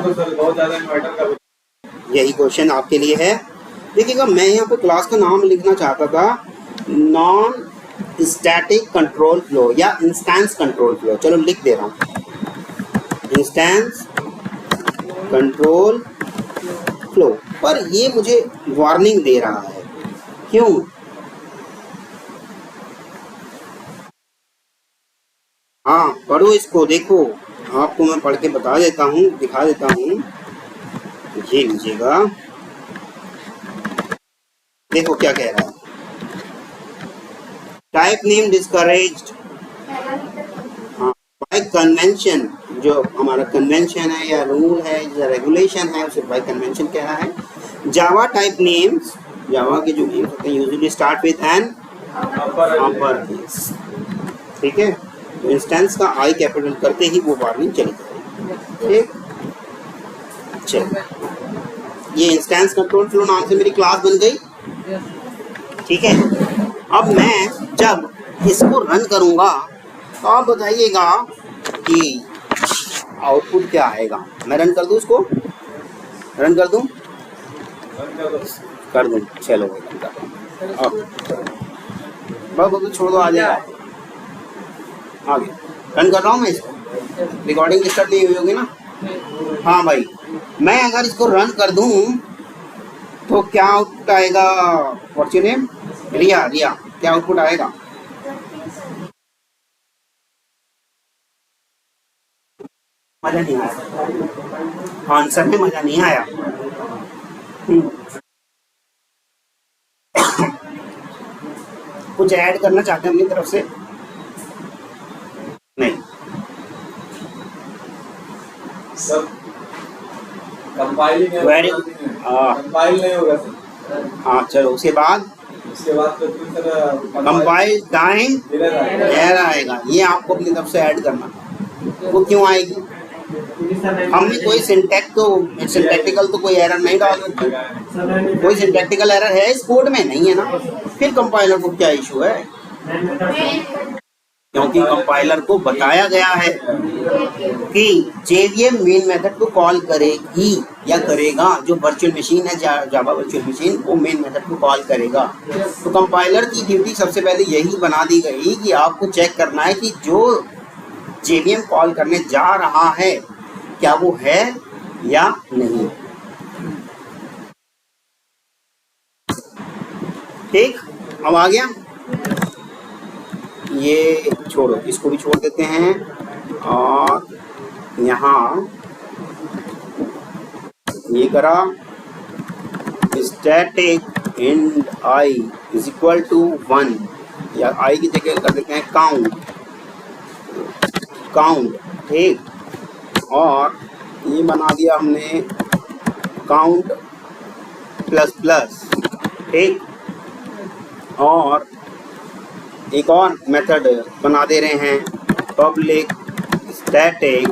तो सर बहुत ज़्यादा इन्वर्टर का यही क्वेश्चन आपके लिए है। देखिएगा, मैं यहाँ पे क्लास का नाम लिखना चाहता था नॉन स्टैटिक कंट्रोल फ्लो या इंस्टेंस कंट्रोल फ्लो। चलो लिख दे रहा हूँ, इंस्टेंस कंट्रोल फ्लो। पर ये मुझे वार्निंग दे रहा है, क्यों? हाँ पढ़ो इसको, देखो आपको मैं पढ़ के बता देता हूँ, दिखा देता हूँ। ये लीजिएगा, देखो क्या कह रहा है। Type name discouraged bye convention, जो हमारा कन्वेंशन है या रूल है या रेगुलेशन है उसे बाय कन्वेंशन कह रहा है। जावा टाइप नेम्स, जावा के जो नेम्स होते हैं usually start with an upper case, ठीक है। तो इंस्टेंस का आई कैपिटल करते ही वो वार्निंग चली जाएगी, ठीक। चलिए, ये इंस्टेंस कंट्रोल फ्लो नाम से मेरी क्लास बन गई, ठीक है। अब मैं जब इसको रन करूंगा तो आप बताइएगा कि आउटपुट क्या आएगा। मैं रन कर दूं इसको, रन कर दूं, कर दूं, चलो अब बस छोड़ दो, आ जाएगा आगे। रन कर रहा हूँ मैं इसको, रिकॉर्डिंग डिस्टर्ब नहीं हुई होगी ना? हाँ भाई, मैं अगर इसको रन कर दूं तो क्या आउटपुट आएगा? What's your name? Riya, Riya क्या आउटपुट आएगा? मजा नहीं आया, आंसर में मजा नहीं आया। कुछ ऐड करना चाहते हैं अपनी तरफ से? नहीं सब कंपाइलिंग है, वेरी कंपाइल नहीं होगा सर। हाँ चलो, उसके बाद तो फिर सर कंपाइल टाइम एरर आएगा। ये आपको अपनी तरफ से ऐड करना। वो क्यों आएगी? हमने कोई सिंटैक्टिकल तो कोई एरर नहीं डाल रखी, कोई सिंटैक्टिकल एरर है इस कोड में नहीं है ना, फिर कंपाइलर को क्या इशू है? क्योंकि कंपाइलर को बताया गया है कि JVM मेन मेथड को कॉल करेगी या करेगा, जो वर्चुअल मशीन है जावा वर्चुअल मशीन वो मेन मेथड को कॉल करेगा। तो कंपाइलर की ड्यूटी सबसे पहले यही बना दी गई कि आपको चेक करना है कि जो JVM कॉल करने जा रहा है क्या वो है या नहीं। ठीक, अब आ गया। ये छोड़ो, इसको भी छोड़ देते हैं और यहाँ ये करा static int i is equal to 1, या आई की जगह कर देते हैं काउंट, काउंट, ठीक। और ये बना दिया हमने काउंट प्लस प्लस, ठीक। और एक और मेथड बना दे रहे हैं, पब्लिक स्टैटिक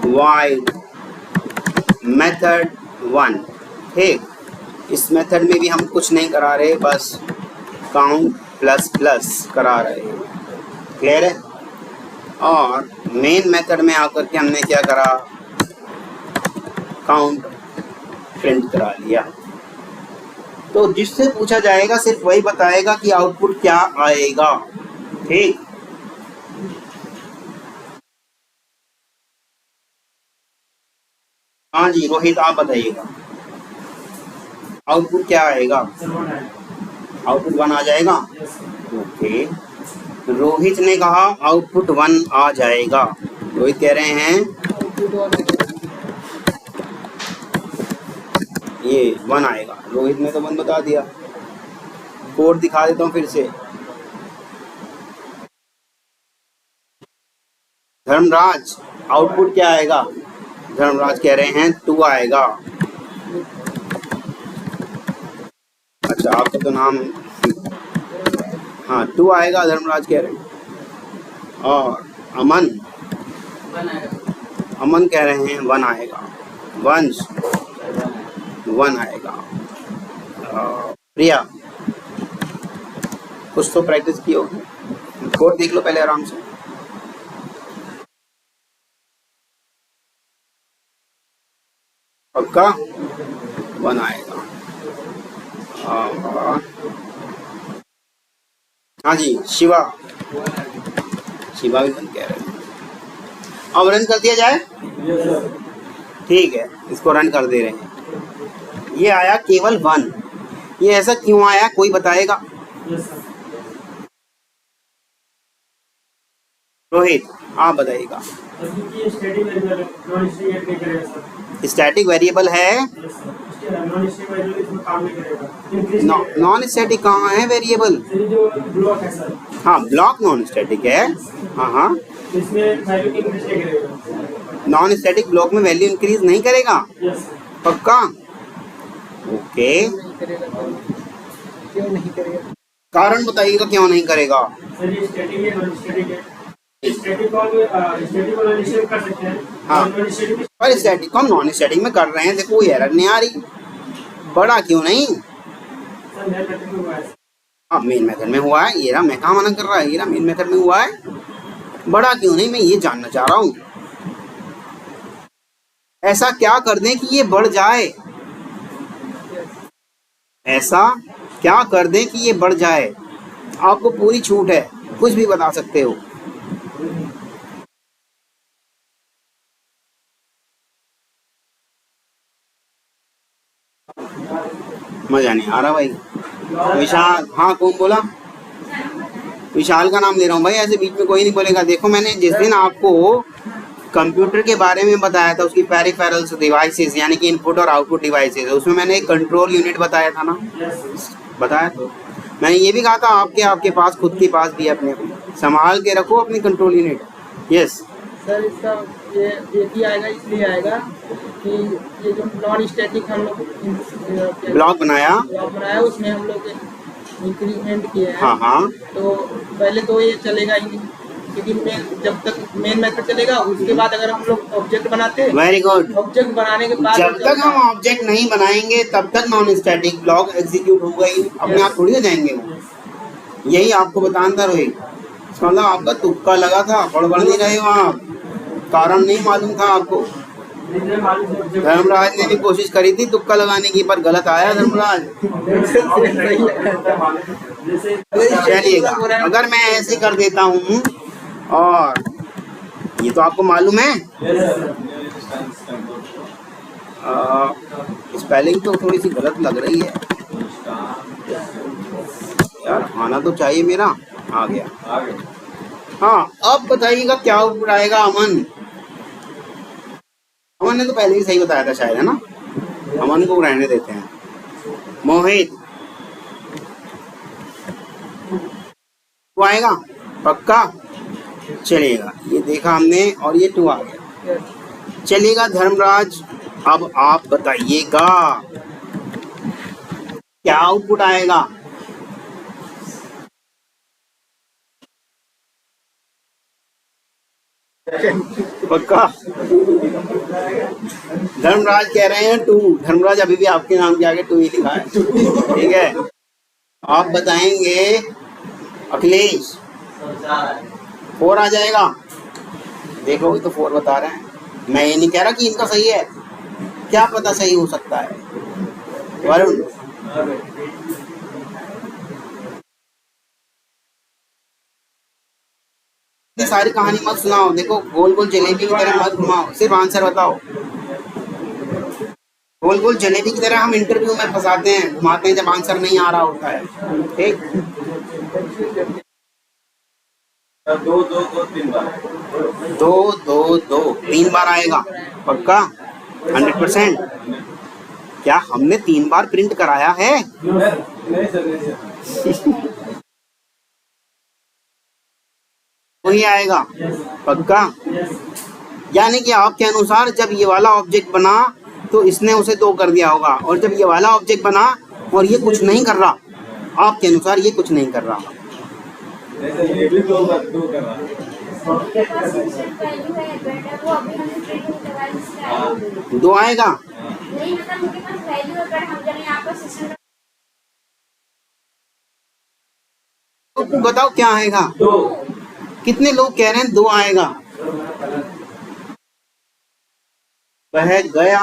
वाइड मेथड 1, ठीक। इस मेथड में भी हम कुछ नहीं करा रहे, बस काउंट प्लस प्लस करा रहे हैं, क्लियर है। और मेन मेथड में आकर के हमने क्या करा, काउंट प्रिंट करा लिया। तो जिससे पूछा जाएगा सिर्फ वही बताएगा कि आउटपुट क्या आएगा, ठीक। हाँ जी रोहित, आप बताइएगा आउटपुट क्या आएगा? आउटपुट 1 आ जाएगा, ओके। रोहित ने कहा आउटपुट 1 आ जाएगा। रोहित कह रहे हैं ये 1 आएगा। रोहित ने तो 1 बता दिया। कोड दिखा देता हूँ फिर से। धर्मराज आउटपुट क्या आएगा? धर्मराज कह रहे हैं 2 आएगा। अच्छा आपका तो नाम, हाँ 2 आएगा धर्मराज कह रहे हैं। और अमन, अमन कह रहे हैं 1 आएगा। वंश 1 आएगा। प्रिया कुछ तो प्रैक्टिस की होगी, कोड देख लो पहले आराम से। पक्का 1 आएगा। हाँ जी शिवा शिवा भी 1 कह रहे हैं। अब रन कर दिया जाए। Yes sir. ठीक है इसको रन कर दे रहे हैं। ये आया केवल 1। ये ऐसा क्यों आया कोई बताएगा? Yes sir. रोहित आप बताइएगा। क्योंकि static variable non static add नहीं करेगा सर। स्टैटिक वेरिएबल है। Yes sir. Non static variable इसमें काम नहीं करेगा। नॉन स्टैटिक कहाँ है वेरिएबल? ये जो ब्लॉक है सर। हाँ ब्लॉक नॉन स्टैटिक है। हाँ हाँ इसमें वैल्यू इंक्रीज नहीं करेगा। नॉन स्टैटिक ब्लॉक में वैल्यू इंक्रीज नहीं करेगा। Yes sir. पक्का ओके। क्यों नहीं करेगा? कारण बताइएगा क्यों नहीं करेगा? सर ये स्टैटिक है नॉन स्टैटिक है। स्टैटिक और नॉन स्टैटिक कर सकते हैं। हाँ। नॉन स्टैटिक पर स्टैटिक को हम नॉन स्टैटिक में कर रहे हैं। देखो कोई एरर नहीं आ रही। बड़ा क्यों नहीं? सर मैं करते हुआ है। हाँ मेन मेथड में हुआ है। ये रहा मैं कहाँ मना कर रहा है। ये रहा मेन मेथड में हुआ है। बड़ा क्यों नहीं मैं ये जानना चाह रहा हूँ। ऐसा क्या कर दें कि ये बढ़ जाए? ऐसा क्या कर दें कि ये बढ़ जाए? आपको पूरी छूट है कुछ भी बता सकते हो। मजा नहीं आ रहा भाई। विशाल हाँ कौन बोला? विशाल का नाम ले रहा हूँ भाई। ऐसे बीच में कोई नहीं बोलेगा। देखो मैंने जिस दिन आपको कंप्यूटर के बारे में बताया था उसकी पेरिफेरल्स डिवाइसेस यानी कि इनपुट और आउटपुट डिवाइसेस उसमें मैंने एक कंट्रोल यूनिट बताया था ना। बताया तो मैंने ये भी कहा था आपके पास खुद के पास भी अपने संभाल के रखो अपनी कंट्रोल यूनिट। यस सर इसका ये एक ही आएगा इसलिए आएगा कि ये जो नॉन स्टैटिक हम लोग ब्लॉक बनाया उसमें हम लोग इंक्रीमेंट किए हैं। हाँ हाँ तो पहले तो ये चलेगा ही नहीं क्योंकि जब तक मेन मेथड चलेगा उसके बाद अगर हम लोग ऑब्जेक्ट बनाते हैं वेरी गुड। ऑब्जेक्ट बनाने के बाद जब तक हम ऑब्जेक्ट नहीं बनाएंगे तब तक नॉन स्टैटिक ब्लॉक एग्जीक्यूट होगा ही। अपने आप थोड़ी हो जाएंगे वो। यही आपको बताना था रोहित। मतलब आपका तुक्का लगा था। बड़बड़ नहीं रहे हो आप। कारण नहीं मालूम था आपको। धर्मराज ने भी कोशिश करी थी तुक्का लगाने की पर गलत आया धर्मराज। चलिएगा अगर मैं ऐसे कर देता हूँ और ये तो आपको मालूम है। स्पेलिंग तो थोड़ी सी गलत लग रही है यार। आना तो चाहिए मेरा। आ गया। हाँ अब बताइएगा क्या आउटपुट आएगा। अमन ने तो पहले ही सही बताया था शायद है ना। अमन को रहने देते हैं। मोहित तो आएगा पक्का चलेगा। ये देखा हमने और ये 2 आ गया। चलेगा धर्मराज अब आप बताइएगा क्या आउटपुट आएगा। पक्का धर्मराज कह रहे हैं 2। धर्मराज अभी भी आपके नाम के आगे 2 ही लिखा है। ठीक है आप बताएंगे अखिलेश 4 आ जाएगा। देखो तो 4 बता रहे हैं। मैं ये नहीं कह रहा कि इनका सही है। क्या पता सही हो सकता है। वरुण सारी कहानी मत सुनाओ। देखो गोल गोल जलेबी की तरह मत घुमाओ। सिर्फ आंसर बताओ। गोल गोल जलेबी की तरह हम इंटरव्यू में फंसाते हैं घुमाते हैं जब आंसर नहीं आ रहा होता है। ठीक 2 2 2 3 बार 2 2 2 3 बार आएगा पक्का 100%। क्या हमने 3 बार प्रिंट कराया है? नहीं सर। वही आएगा पक्का। यानी कि आपके अनुसार जब ये वाला ऑब्जेक्ट बना तो इसने उसे 2 कर दिया होगा और जब ये वाला ऑब्जेक्ट बना और ये कुछ नहीं कर रहा आपके अनुसार ये कुछ नहीं कर रहा। ये भी 2 कर रहा। 2 आएगा। तो बताओ क्या आएगा। 2 कितने लोग कह रहे हैं 2 आएगा? बह गया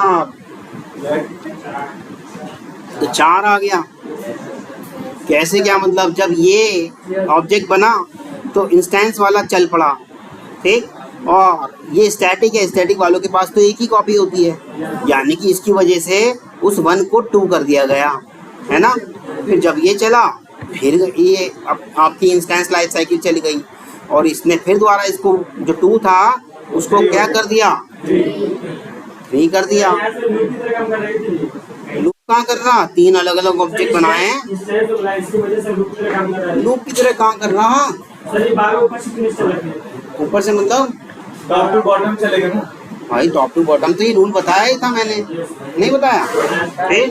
तो 4 आ गया। कैसे, क्या मतलब, जब ये ऑब्जेक्ट बना तो इंस्टेंस वाला चल पड़ा, ठीक, और ये स्टैटिक है, स्टैटिक वालों के पास तो एक ही कॉपी होती है, यानी कि इसकी वजह से उस 1 को 2 कर दिया गया, है ना। फिर जब ये चला, फिर ये आपकी इंस्टेंस लाइफ साइकिल चली गई, और इसने फिर दोबारा इसको जो 2 था उसको क्या कर दिया, 3 कर दिया। लूप कहाँ कर रहा, 3 अलग अलग ऑब्जेक्ट बनाए हैं, लूप की तरह कहाँ कर रहा, ऊपर से मतलब टॉप टू बॉटम चलेगा ना भाई, टॉप टू बॉटम तो ये रूल बताया ही था मैंने, नहीं बताया। फिर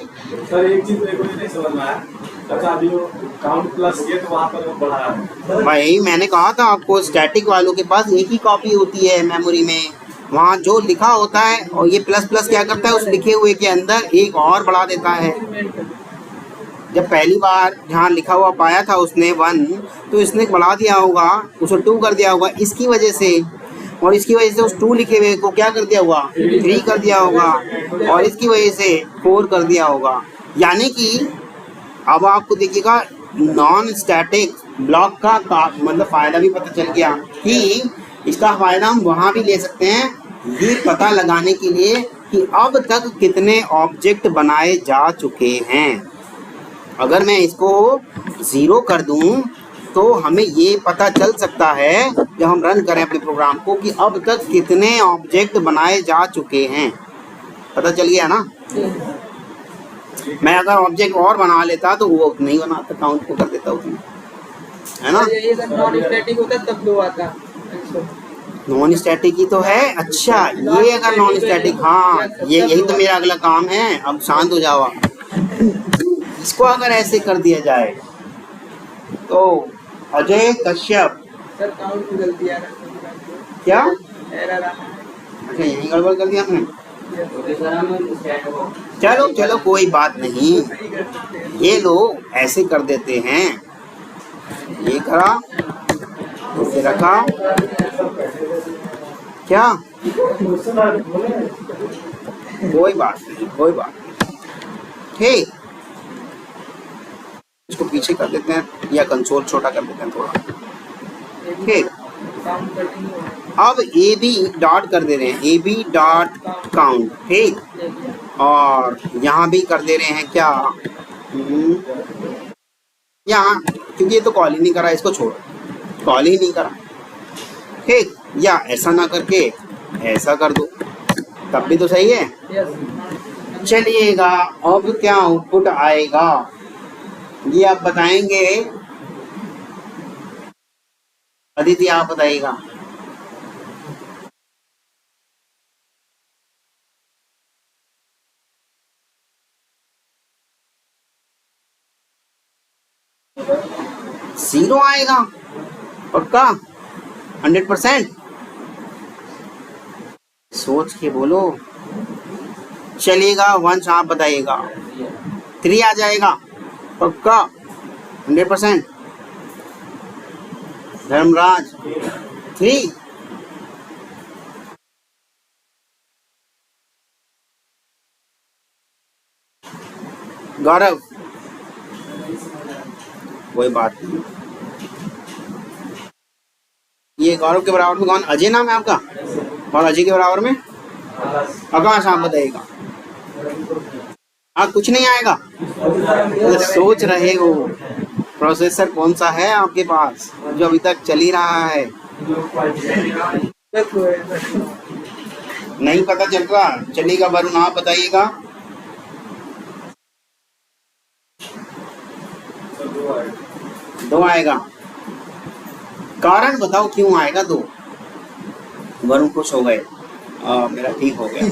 सर एक चीज मेरे को ये नहीं समझ में आया। अच्छा अभी वो काउंट प्लस ये तो वहाँ पर बढ़ा है भाई, मैंने कहा था आपको स्टैटिक वालों के पास एक ही कॉपी होती है मेमोरी में, वहाँ जो लिखा होता है, और ये प्लस प्लस क्या करता है, उस लिखे हुए के अंदर एक और बढ़ा देता है। जब पहली बार जहाँ लिखा हुआ पाया था उसने 1, तो इसने बढ़ा दिया होगा, उसे 2 कर दिया होगा इसकी वजह से, और इसकी वजह से उस 2 लिखे हुए को क्या कर दिया होगा, 3 कर दिया होगा, और इसकी वजह से 4 कर दिया होगा। यानी कि अब आपको देखिएगा नॉन स्टैटिक ब्लॉक का मतलब फ़ायदा भी पता चल गया कि इसका फ़ायदा हम वहाँ भी ले सकते हैं, ये पता लगाने के लिए कि अब तक कितने ऑब्जेक्ट बनाए जा चुके हैं। अगर मैं इसको 0 कर दूं तो हमें ये पता चल सकता है जब हम रन करें अपने प्रोग्राम को कि अब तक कितने ऑब्जेक्ट बनाए जा चुके हैं, पता चल गया ना। मैं अगर ऑब्जेक्ट और बना लेता तो वो नहीं बनाता, काउंट को कर देता उसमें, है ना। ये अगर नॉन स्टैटिक होता तब 2 आता। नॉन स्टैटिक ही तो है। अच्छा, ये अगर नॉन स्टैटिक, हाँ, ये यही तो मेरा अगला काम है। अब शांत हो जाओ। इसको अगर ऐसे कर दिया जाए तो अजय कश्यप, सर काउंट की गलती आ रहा है, क्या, एरर आ रहा है। अच्छा यही गड़बड़ कर दिया आपने। चलो चलो कोई बात नहीं, ये लोग ऐसे कर देते हैं, ये करा उसे रखा, क्या, कोई बात नहीं, कोई बात नहीं, ठीक। इसको पीछे कर देते हैं या कंसोल छोटा कर देते हैं थोड़ा, ठीक। अब ए बी डॉट कर दे रहे हैं, ए बी डॉट काउंट, ठीक, और यहाँ भी कर दे रहे हैं क्या, यहाँ, क्योंकि ये तो कॉल ही नहीं करा, इसको छोड़, कॉल ही नहीं करा, ठीक। या ऐसा ना करके ऐसा कर दो, तब भी तो सही है। चलिएगा, अब क्या आउटपुट आएगा ये आप बताएंगे, अदिति आप बताइएगा। जीरो आएगा पक्का, 100%, सोच के बोलो। चलिएगा, 1 आप बताइएगा। 3 आ जाएगा पक्का, 100%। धर्मराज 3, गौरव, कोई बात नहीं। ये गौरव के बराबर में कौन, अजय नाम है आपका, और अजय के बराबर में आकाश, आप बताइएगा। कुछ नहीं आएगा, तो सोच रहे हो प्रोसेसर कौन सा है आपके पास जो अभी तक चल ही रहा है, नहीं पता चल रहा। चलेगा वरुण, आप बताइएगा। 2 आएगा, कारण बताओ क्यों आएगा 2। वरुण खुश हो गए, मेरा ठीक हो गया,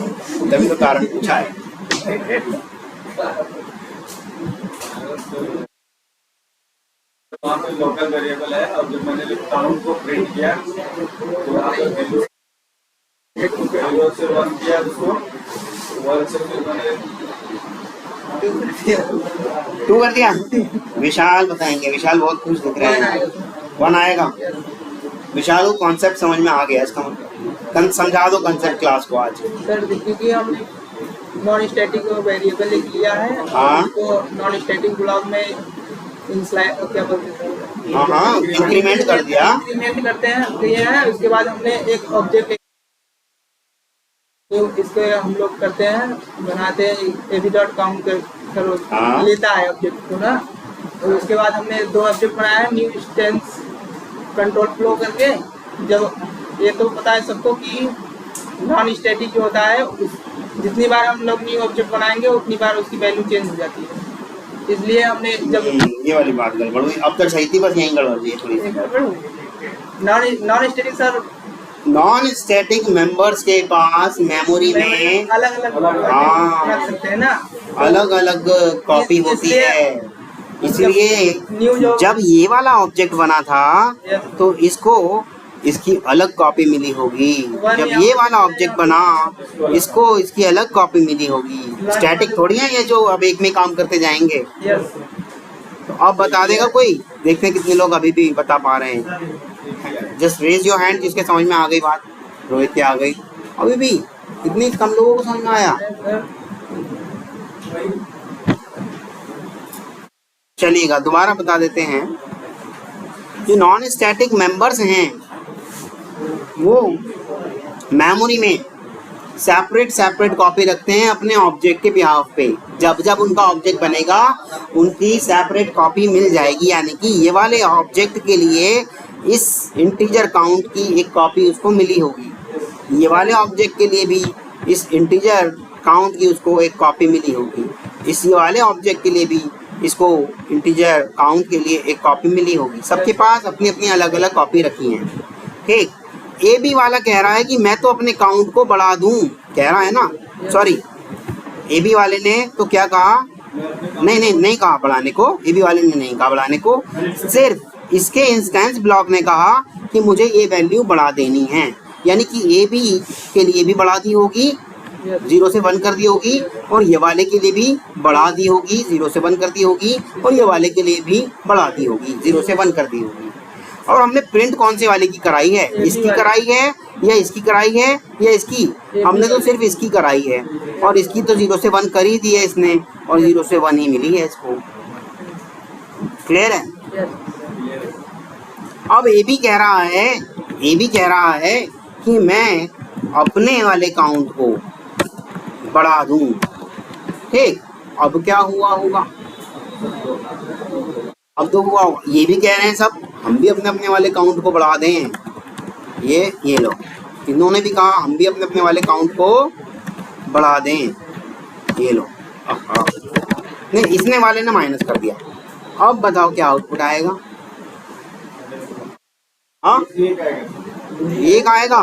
तभी तो कारण पूछा है। वहाँ पे लोकल वेरिएबल है, और जब मैंने काउंट को प्रिंट किया तो वैल्यू से 1 किया, उसको 1 से फिर मैंने 2 कर दिया। विशाल बताएंगे, विशाल बहुत खुश दिख रहे हैं। 1 आएगा। विशाल को कॉन्सेप्ट समझ में आ गया, इसका मतलब समझा दो कॉन्सेप्ट क्लास को आज। सर क्योंकि हमने नॉन स्टैटिक वेरिएबल एक लिया है, हाँ। उसको नॉन स्टैटिक ब्लॉक में क्या बोलते हैं, हाँ इंक्रीमेंट कर दिया। इंक्रीमेंट करते हैं किए हैं। उसके बाद हमने एक ऑब्जेक्ट, तो इसको हम लोग करते हैं, बनाते हैं ab डॉट काउंट हाँ। लेता है ऑब्जेक्ट को ना। तो उसके बाद हमने 2 ऑब्जेक्ट बनाया है, न्यू इंस्टेंस कंट्रोल फ्लो करके। जब ये तो पता है सबको कि नॉन स्टैटिक जो होता है, जितनी बार हम लोग न्यू ऑब्जेक्ट बनाएंगे उतनी बार उसकी वैल्यू चेंज हो जाती है। इसलिए हमने जब ये वाली बात गड़बड़ हुई, अब तक सही थी, बस यही गड़बड़ हुई है थोड़ी सी। Non static sir non static members के पास मेमोरी में अलग अलग हाँ। रख सकते हैं ना, अलग अलग कॉपी होती है। इसलिए न्यू जो जब ये वाला ऑब्जेक्ट बना था तो इसको इसकी अलग कॉपी मिली होगी। जब ये वाला ऑब्जेक्ट बना इसको इसकी अलग कॉपी मिली होगी। स्टैटिक थोड़ी है ये जो अब एक में काम करते जाएंगे। यस तो अब बता देगा कोई, देखते हैं कितने लोग अभी भी बता पा रहे हैं। जस्ट रेज योर हैंड जिसके समझ में आ गई बात। रोहित की आ गई, अभी भी इतनी कम लोगों को समझ में आया। चलिएगा दोबारा बता देते हैं। जो नॉन स्टैटिक मेंबर्स हैं वो मेमोरी में सेपरेट कॉपी रखते हैं अपने ऑब्जेक्ट के बिहाफ पे। जब जब उनका ऑब्जेक्ट बनेगा उनकी सेपरेट कॉपी मिल जाएगी, यानी कि ये वाले ऑब्जेक्ट के लिए इस इंटीजर काउंट की एक कॉपी उसको मिली होगी, ये वाले ऑब्जेक्ट के लिए भी इस इंटीजर काउंट की उसको एक कॉपी मिली होगी, इस वाले ऑब्जेक्ट के लिए भी इसको इंटीजर काउंट के लिए एक कॉपी मिली होगी। सबके पास अपनी अपनी अलग अलग कॉपी रखी हैं। ठीक, ए बी वाला कह रहा है कि मैं तो अपने काउंट को बढ़ा दूं, कह रहा है ना। सॉरी, ए बी वाले ने तो क्या कहा, नहीं कहा बढ़ाने को। ए बी वाले ने नहीं कहा बढ़ाने को, सिर्फ इसके इंस्टेंस ब्लॉक ने कहा कि मुझे ये वैल्यू बढ़ा देनी है, यानी कि ए बी के लिए भी बढ़ा दी होगी, 0 से 1 कर दी होगी, और ये वाले के लिए भी बढ़ा दी होगी, 0 से 1 कर दी होगी, और ये वाले के लिए भी बढ़ा दी होगी, 0 से 1 कर दी होगी। और हमने प्रिंट कौन से वाले की कराई है, इसकी कराई है या इसकी कराई है या इसकी, हमने तो सिर्फ इसकी कराई है, और इसकी तो 0 से 1 कर ही दी है इसने, और 0 से 1 ही मिली है इसको। क्लियर है। अब ए बी कह रहा है कि मैं अपने वाले काउंट को बढ़ा दूं। ठीक, अब क्या हुआ होगा, अब तो हुआ, ये भी कह रहे हैं सब हम भी अपने अपने वाले काउंट को बढ़ा दें। ये लो, इन्होंने भी कहा हम भी अपने अपने वाले काउंट को बढ़ा दें। ये लो, नहीं इसने वाले ने माइनस कर दिया। अब बताओ क्या आउटपुट आएगा। हाँ, 1 आएगा।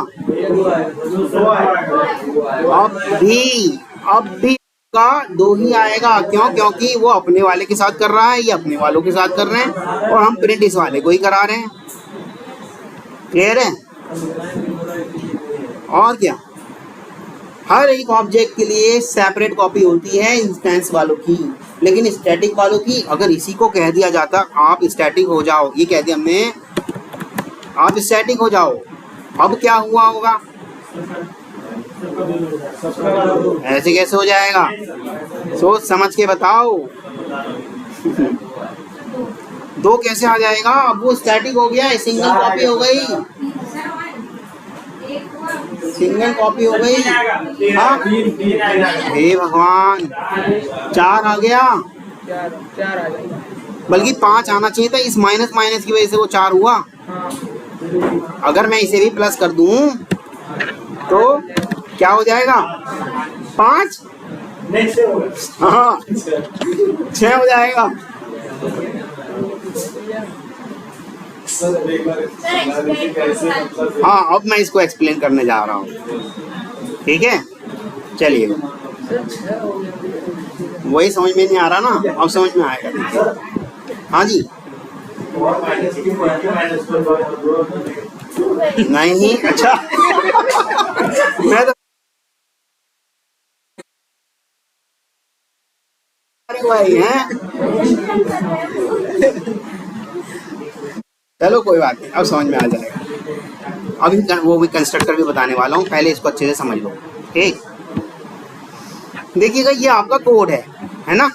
अब भी का 2 ही आएगा। क्यों? क्योंकि वो अपने वाले के साथ कर रहा है, ये अपने वालों के साथ कर रहे हैं, और हम प्रिंट इस वाले को ही करा रहे हैं। क्लियर है। और क्या, हर एक ऑब्जेक्ट के लिए सेपरेट कॉपी होती है इंस्टेंस वालों की, लेकिन स्टैटिक वालों की अगर इसी को कह दिया जाता आप स्टैटिक हो जाओ, ये कह दिया हमने आप स्टैटिक हो जाओ, अब क्या हुआ होगा, ऐसे कैसे हो जाएगा, सोच समझ के बताओ। 2 कैसे आ जाएगा, अब वो स्टैटिक हो गया, सिंगल कॉपी हो गई, सिंगल कॉपी हो गई। हाँ, हे भगवान, 4 आ गया, 4 आ जाएगा, बल्कि 5 आना चाहिए था, इस माइनस की वजह से वो 4 हुआ। अगर मैं इसे भी प्लस कर दूं तो क्या हो जाएगा, 5, हाँ 6 हो जाएगा। हाँ, अब मैं इसको एक्सप्लेन करने जा रहा हूँ। ठीक है, चलिए, वही समझ में नहीं आ रहा ना, अब समझ में आएगा। हाँ जी, नहीं, अच्छा मैं तो भाई हैं, चलो कोई बात नहीं, अब समझ में आ जाएगा। अभी वो भी कंस्ट्रक्टर भी बताने वाला हूँ, पहले इसको अच्छे से समझ लो। ठीक, देखिएगा ये आपका कोड है ना।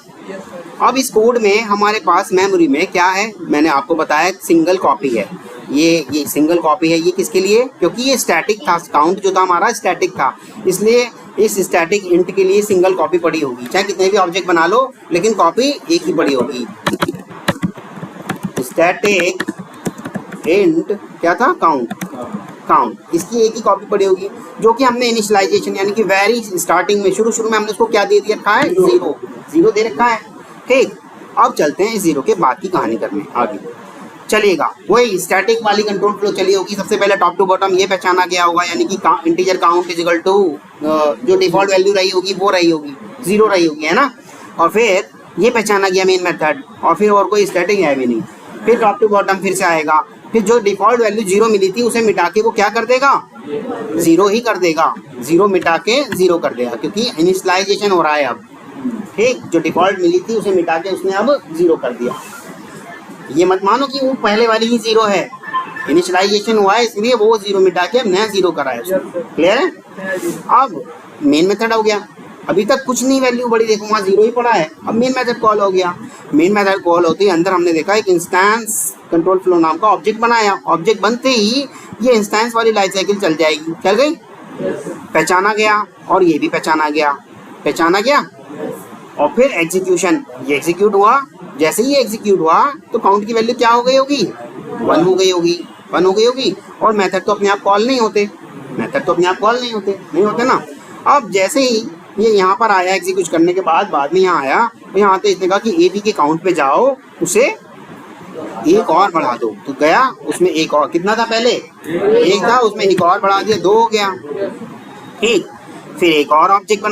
अब इस कोड में हमारे पास मेमोरी में क्या है, मैंने आपको बताया सिंगल कॉपी है। ये सिंगल कॉपी है, ये किसके लिए, क्योंकि ये स्टैटिक था, काउंट जो था हमारा स्टैटिक था, इसलिए इस स्टैटिक इंट के लिए सिंगल कॉपी पड़ी होगी। चाहे कितने भी ऑब्जेक्ट बना लो लेकिन कॉपी एक ही पड़ी होगी। स्टैटिक इंट क्या था, काउंट, इसकी एक ही कॉपी पड़ी होगी, जो कि हमने इनिशियलाइजेशन यानी कि वेरी स्टार्टिंग में शुरू में हमने उसको क्या दे दिया रखा है, जीरो दे रखा है। ठीक, अब चलते हैं इस जीरो के बाद की कहानी करने आगे। चलिएगा वही स्टैटिक वाली कंट्रोल फ्लो चली होगी। सबसे पहले टॉप टू बॉटम ये पहचाना गया होगा, यानी कि integer count is equal to जो डिफॉल्ट वैल्यू रही होगी वो रही होगी, जीरो रही होगी, है ना। और फिर ये पहचाना गया मेन मेथड, और फिर और कोई स्टैटिक है भी नहीं। फिर टॉप टू बॉटम फिर से आएगा, फिर जो डिफॉल्ट वैल्यू जीरो मिली थी उसे मिटा के वो क्या कर देगा, जीरो ही कर देगा, जीरो मिटा के जीरो कर देगा, क्योंकि इनिशियलाइजेशन हो रहा है अब। ठीक, जो डिफॉल्ट मिली थी उसे मिटा के उसने अब जीरो कर दिया। ये मत मानो कि वो पहले वाली ही जीरो है, इनिशियलाइजेशन हुआ है इसलिए वो जीरो मिटा के अब नया जीरो कराया। क्लियर है। अब मेन मेथड हो गया, अभी तक कुछ नहीं वैल्यू बड़ी, देखो वहाँ जीरो ही पड़ा है। अब मेन मेथड कॉल हो गया, मेन मेथड कॉल होते ही अंदर हमने देखा एक इंस्टेंस कंट्रोल फ्लो नाम का ऑब्जेक्ट बनाया। ऑब्जेक्ट बनते ही ये इंस्टेंस वाली लाइफ साइकिल चल जाएगी, चल गई, पहचाना गया, और ये भी पहचाना गया, और फिर एग्जीक्यूशन, ये एग्जीक्यूट हुआ। जैसे ही ये एग्जीक्यूट हुआ तो काउंट की वैल्यू क्या हो गई होगी, 1 हो गई होगी। और मेथड तो अपने आप कॉल नहीं होते, नहीं होते ना। अब जैसे ही ये यहाँ पर आया एग्जीक्यूट करने के बाद में यहाँ आया, तो यहाँ आते इसने कहा कि ए बी के काउंट पे जाओ, उसे एक और बढ़ा दो। तो गया, उसमें एक और, कितना था पहले, एक था, उसमें एक और बढ़ा दिया, 2 हो गया। ठीक, फिर एक और ऑब्जेक्ट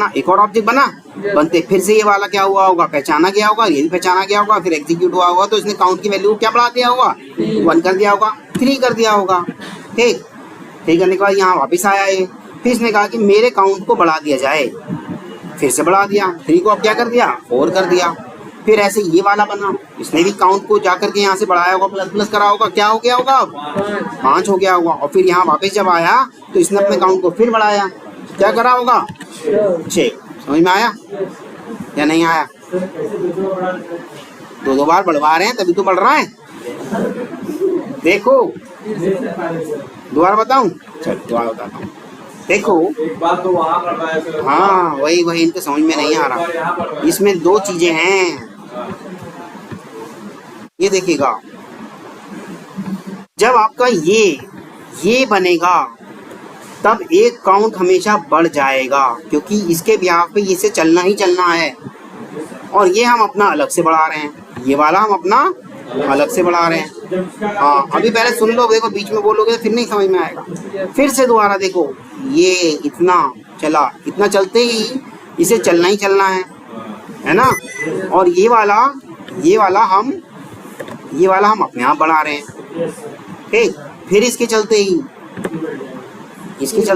बना, बनते फिर से ये वाला क्या हुआ होगा, पहचाना गया होगा, ये भी पहचाना गया होगा, फिर एग्जीक्यूट हुआ होगा, तो इसने काउंट की वैल्यू क्या बढ़ा दिया होगा, 1 कर दिया होगा, 3 कर दिया होगा। ठीक करने के बाद यहाँ वापस आया ये, फिर इसने कहा कि मेरे काउंट को बढ़ा दिया जाए, फिर से बढ़ा दिया, 3 को अब क्या कर दिया, 4 कर दिया। फिर ऐसे ये वाला बना, इसने भी काउंट को जाकर के यहाँ से बढ़ाया होगा, प्लस करा होगा, क्या हो गया होगा, 5 हो गया होगा। और फिर यहाँ वापस जब आया तो इसने अपने काउंट को फिर बढ़ाया, क्या करा होगा, 6। समझ में आया या नहीं आया? 2 बार बढ़वा रहे हैं तभी तो बढ़ रहा है। देखो दोबारा बताऊं, चल दोबारा बताता हूँ। देखो एक बात तो वहाँ कर रहा है, हाँ वही इनको समझ में नहीं आ रहा। इसमें 2 चीजें हैं, ये देखिएगा, जब आपका ये बनेगा तब एक काउंट हमेशा बढ़ जाएगा, क्योंकि इसके ब्याह पे इसे चलना ही चलना है। और ये हम अपना अलग से बढ़ा रहे हैं, ये वाला हम अपना अलग से बढ़ा रहे हैं। हाँ अभी पहले सुन लो, देखो बीच में बोलोगे फिर नहीं समझ में आएगा। फिर से दोबारा देखो, ये इतना चला, इतना चलते ही इसे चलना ही चलना है ना। और ये वाला हम अपने आप बढ़ा रहे हैं। ठीक, फिर इसके चलते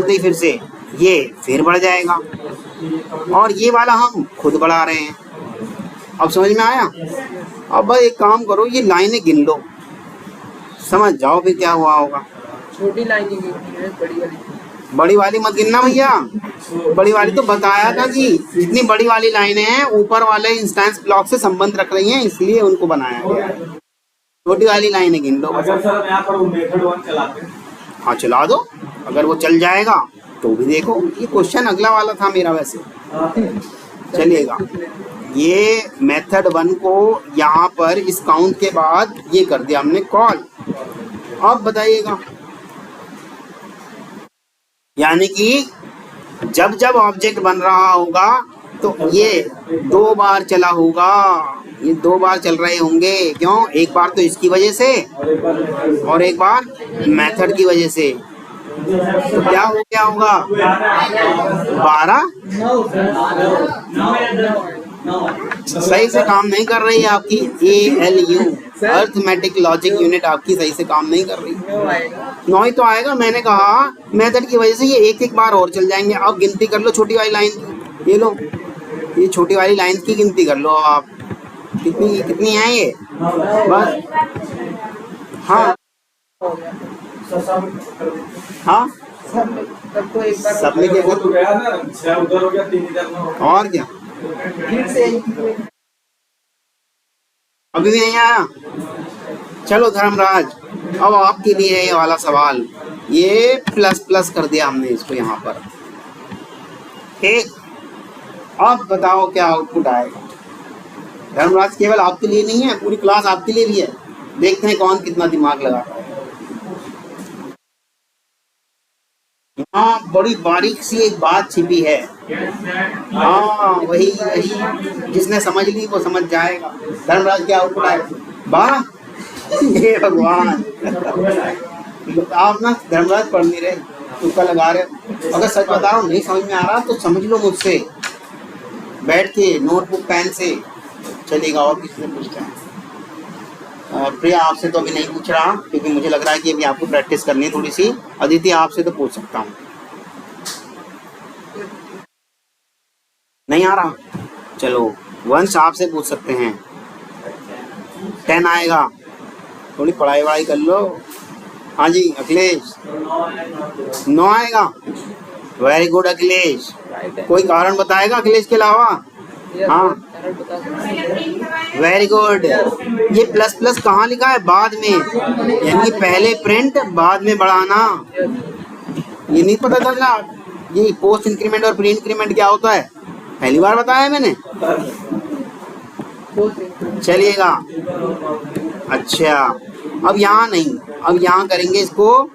ही फिर से ये फिर बढ़ जाएगा, और ये वाला हम खुद बढ़ा रहे हैं। अब समझ में आया? अब भाई एक काम करो, ये लाइनें गिन लो, समझ जाओ फिर क्या हुआ होगा। छोटी लाइन है, बड़ी वाली मत गिनना भैया, बड़ी वाली तो बताया था कि इतनी बड़ी वाली लाइनें हैं, ऊपर वाले इंस्टेंस ब्लॉक से संबंध रख रही हैं, इसलिए उनको बनाया गया है। छोटी वाली लाइनें गिन लो। अगर सर हम यहाँ पर वो मेथड 1 चलाते हैं, हाँ चला दो, अगर वो चल जाएगा तो भी देखो। ये क्वेश्चन अगला वाला था मेरा वैसे, चलिएगा। ये मेथड 1 को यहाँ पर इस काउंट के बाद ये कर दिया हमने कॉल। अब बताइएगा, यानी कि जब ऑब्जेक्ट बन रहा होगा तो ये 2 बार चला होगा, ये 2 बार चल रहे होंगे। क्यों? एक बार तो इसकी वजह से और एक बार मेथड की वजह से। तो क्या हो गया होगा, 12। सही से काम नहीं कर रही है आपकी ALU, अर्थमेटिक लॉजिक यूनिट आपकी सही से काम नहीं कर रही। 9 ही तो आएगा। मैंने कहा मेथड की वजह से ये एक बार और चल जाएंगे। अब गिनती कर लो छोटी वाली लाइन की, ये लो, ये छोटी वाली लाइन की गिनती कर लो आप, कितनी है ये, बस। हाँ तब तो एक बार सबमिट तो गया ना, 6 उधर हो गया, 3 इधर में हो गया। और क्या। फिर से अभी भी नहीं आया? चलो धर्मराज, अब आपके लिए है ये वाला सवाल। ये प्लस प्लस कर दिया हमने इसको यहाँ पर, ठीक। अब बताओ क्या आउटपुट आएगा। धर्मराज केवल आपके लिए नहीं है, पूरी क्लास आपके लिए भी है। देखते हैं कौन कितना दिमाग लगाता है। यहाँ बड़ी बारीक सी एक बात छिपी है। हाँ, वही वही जिसने समझ ली वो समझ जाएगा। धर्मराज क्या आउटपुट आएगा? वाह, हे भगवान। आप ना धर्मराज पढ़ नहीं रहे, तुक्का लगा रहे। अगर सच बताओ नहीं समझ में आ रहा तो समझ लो मुझसे, बैठ के नोटबुक पेन से चलेगा। और किसी से पूछते हैं? प्रिया आपसे तो अभी नहीं पूछ रहा, क्योंकि मुझे लग रहा है कि अभी आपको प्रैक्टिस करनी है थोड़ी सी। अदिति आपसे तो पूछ सकता हूँ। नहीं आ रहा? चलो वंश आपसे पूछ सकते हैं। 10 आएगा, थोड़ी पढ़ाई वढ़ाई कर लो। हाँ जी अखिलेश, 9 आएगा। Very good Akhilesh. कोई कारण बताएगा अखिलेश के अलावा? हाँ वेरी गुड। ये प्लस प्लस कहाँ लिखा है? बाद में, यानी पहले प्रिंट बाद में बढ़ाना। ये नहीं पता चला ये पोस्ट इंक्रीमेंट और प्री इंक्रीमेंट क्या होता है? पहली बार बताया मैंने। चलिएगा, अच्छा अब यहाँ नहीं, अब यहाँ करेंगे इसको,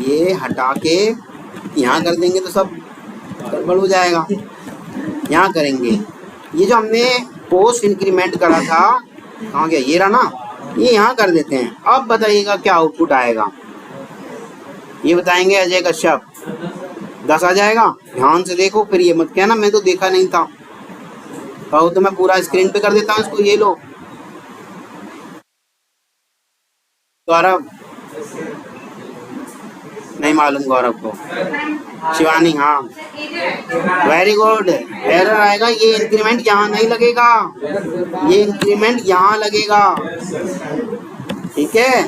ये हटा के यहाँ कर देंगे तो सब गड़बड़ हो जाएगा। यहाँ करेंगे, ये जो हमने पोस्ट इंक्रीमेंट करा था, कहाँ गया? ये रहा ना, ये यहाँ कर देते हैं। अब बताइएगा क्या आउटपुट आएगा। ये बताएंगे अजय कश्यप। 10 आ जाएगा। ध्यान से देखो, फिर ये मत कहना मैं तो देखा नहीं था। कहो तो मैं पूरा स्क्रीन पे कर देता हूँ इसको। ये लो गौरव, नहीं मालूम गौरव को। शिवानी हाँ वेरी गुड। एरर आएगा, ये इंक्रीमेंट यहाँ नहीं लगेगा, ये इंक्रीमेंट यहाँ लगेगा, ठीक है।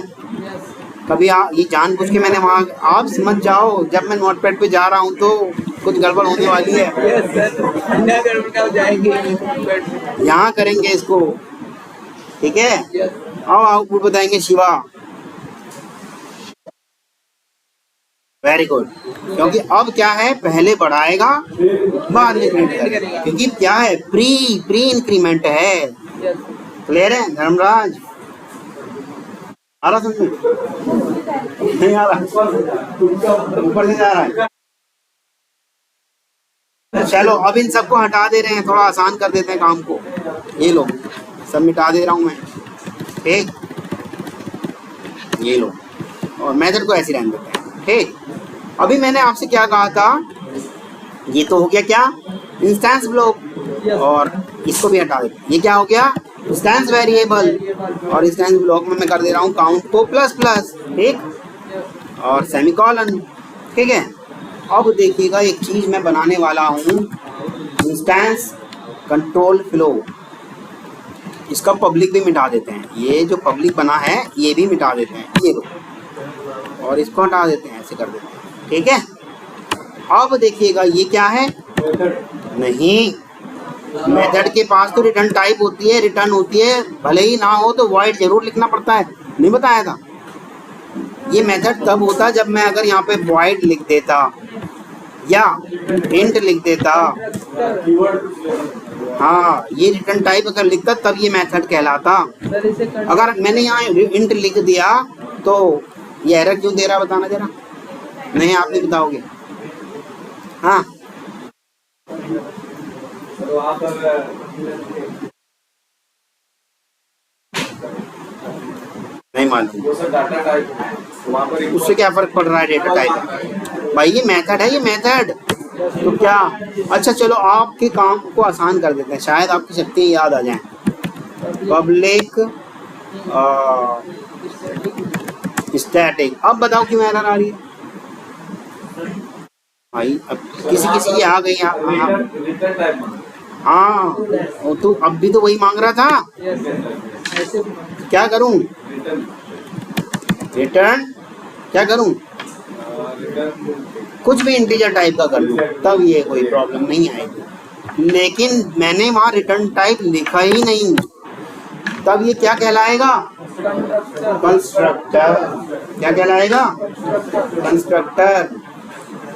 कभी ये जानबूझ के मैंने वहाँ, आप समझ जाओ जब मैं नोटपैड पे जा रहा हूँ तो कुछ गड़बड़ होने वाली है। यहाँ करेंगे इसको, ठीक है। अब आउटपुट बताएंगे शिवा। वेरी गुड, क्योंकि अब क्या है, पहले बढ़ाएगा बाद में प्रिंट करेगा, क्योंकि क्या है, प्री इंक्रीमेंट है। क्लियर है धर्मराज? आ रहा समझ में? नहीं आ रहा, ऊपर से जा रहा है। चलो अब इन सबको हटा दे रहे हैं, थोड़ा आसान कर देते हैं काम को। ये लो, सब मिटा दे रहा हूँ मैं, ठीक। ये लो, और मेथड को ऐसे रहने देते हैं, ठीक। अभी मैंने आपसे क्या कहा था, ये तो हो गया क्या, इंस्टेंस ब्लॉक, और इसको भी हटा देते हैं। ये क्या हो गया, इंस्टेंस वेरिएबल, और इंस्टेंस ब्लॉक में मैं कर दे रहा हूँ काउंट को प्लस प्लस, ठीक, और सेमीकोलन, ठीक है। अब देखिएगा एक चीज मैं बनाने वाला हूँ, इंस्टेंस कंट्रोल फ्लो। इसका पब्लिक भी मिटा देते हैं, ये जो पब्लिक बना है ये भी मिटा देते हैं, ये लो, और इसको हटा देते हैं, ऐसे कर देते हैं, ठीक है। अब देखिएगा ये क्या है, नहीं, मेथड के पास तो रिटर्न टाइप होती है, रिटर्न होती है, भले ही ना हो तो वॉइड जरूर लिखना पड़ता है, नहीं बताया था। ये मेथड तब होता जब मैं अगर यहाँ पे वॉइड लिख देता या इंट लिख देता, हाँ, ये रिटर्न टाइप अगर लिखता तब ये मेथड कहलाता। अगर मैंने यहाँ इंट लिख दिया तो ये एरर क्यों दे रहा, बताना जरा। नहीं आप नहीं बताओगे? हाँ नहीं मालूम, उससे क्या फर्क पड़ रहा है डेटा टाइप? भाई ये मेथड है, ये मेथड तो क्या। अच्छा चलो आपके काम को आसान कर देते हैं, शायद आपकी शक्ति याद आ जाए। पब्लिक स्टैटिक, अब बताओ क्यों एरर आ रही है भाई? अब किसी की आ गई। हाँ तो अब भी तो वही मांग रहा था, क्या करूं? रिटर्न क्या करूं? कुछ भी इंटीजर टाइप का कर लूं, तब ये कोई प्रॉब्लम नहीं आएगी। लेकिन मैंने वहां रिटर्न टाइप लिखा ही नहीं, तब ये क्या कहलाएगा? कंस्ट्रक्टर। क्या कहलाएगा? कंस्ट्रक्टर।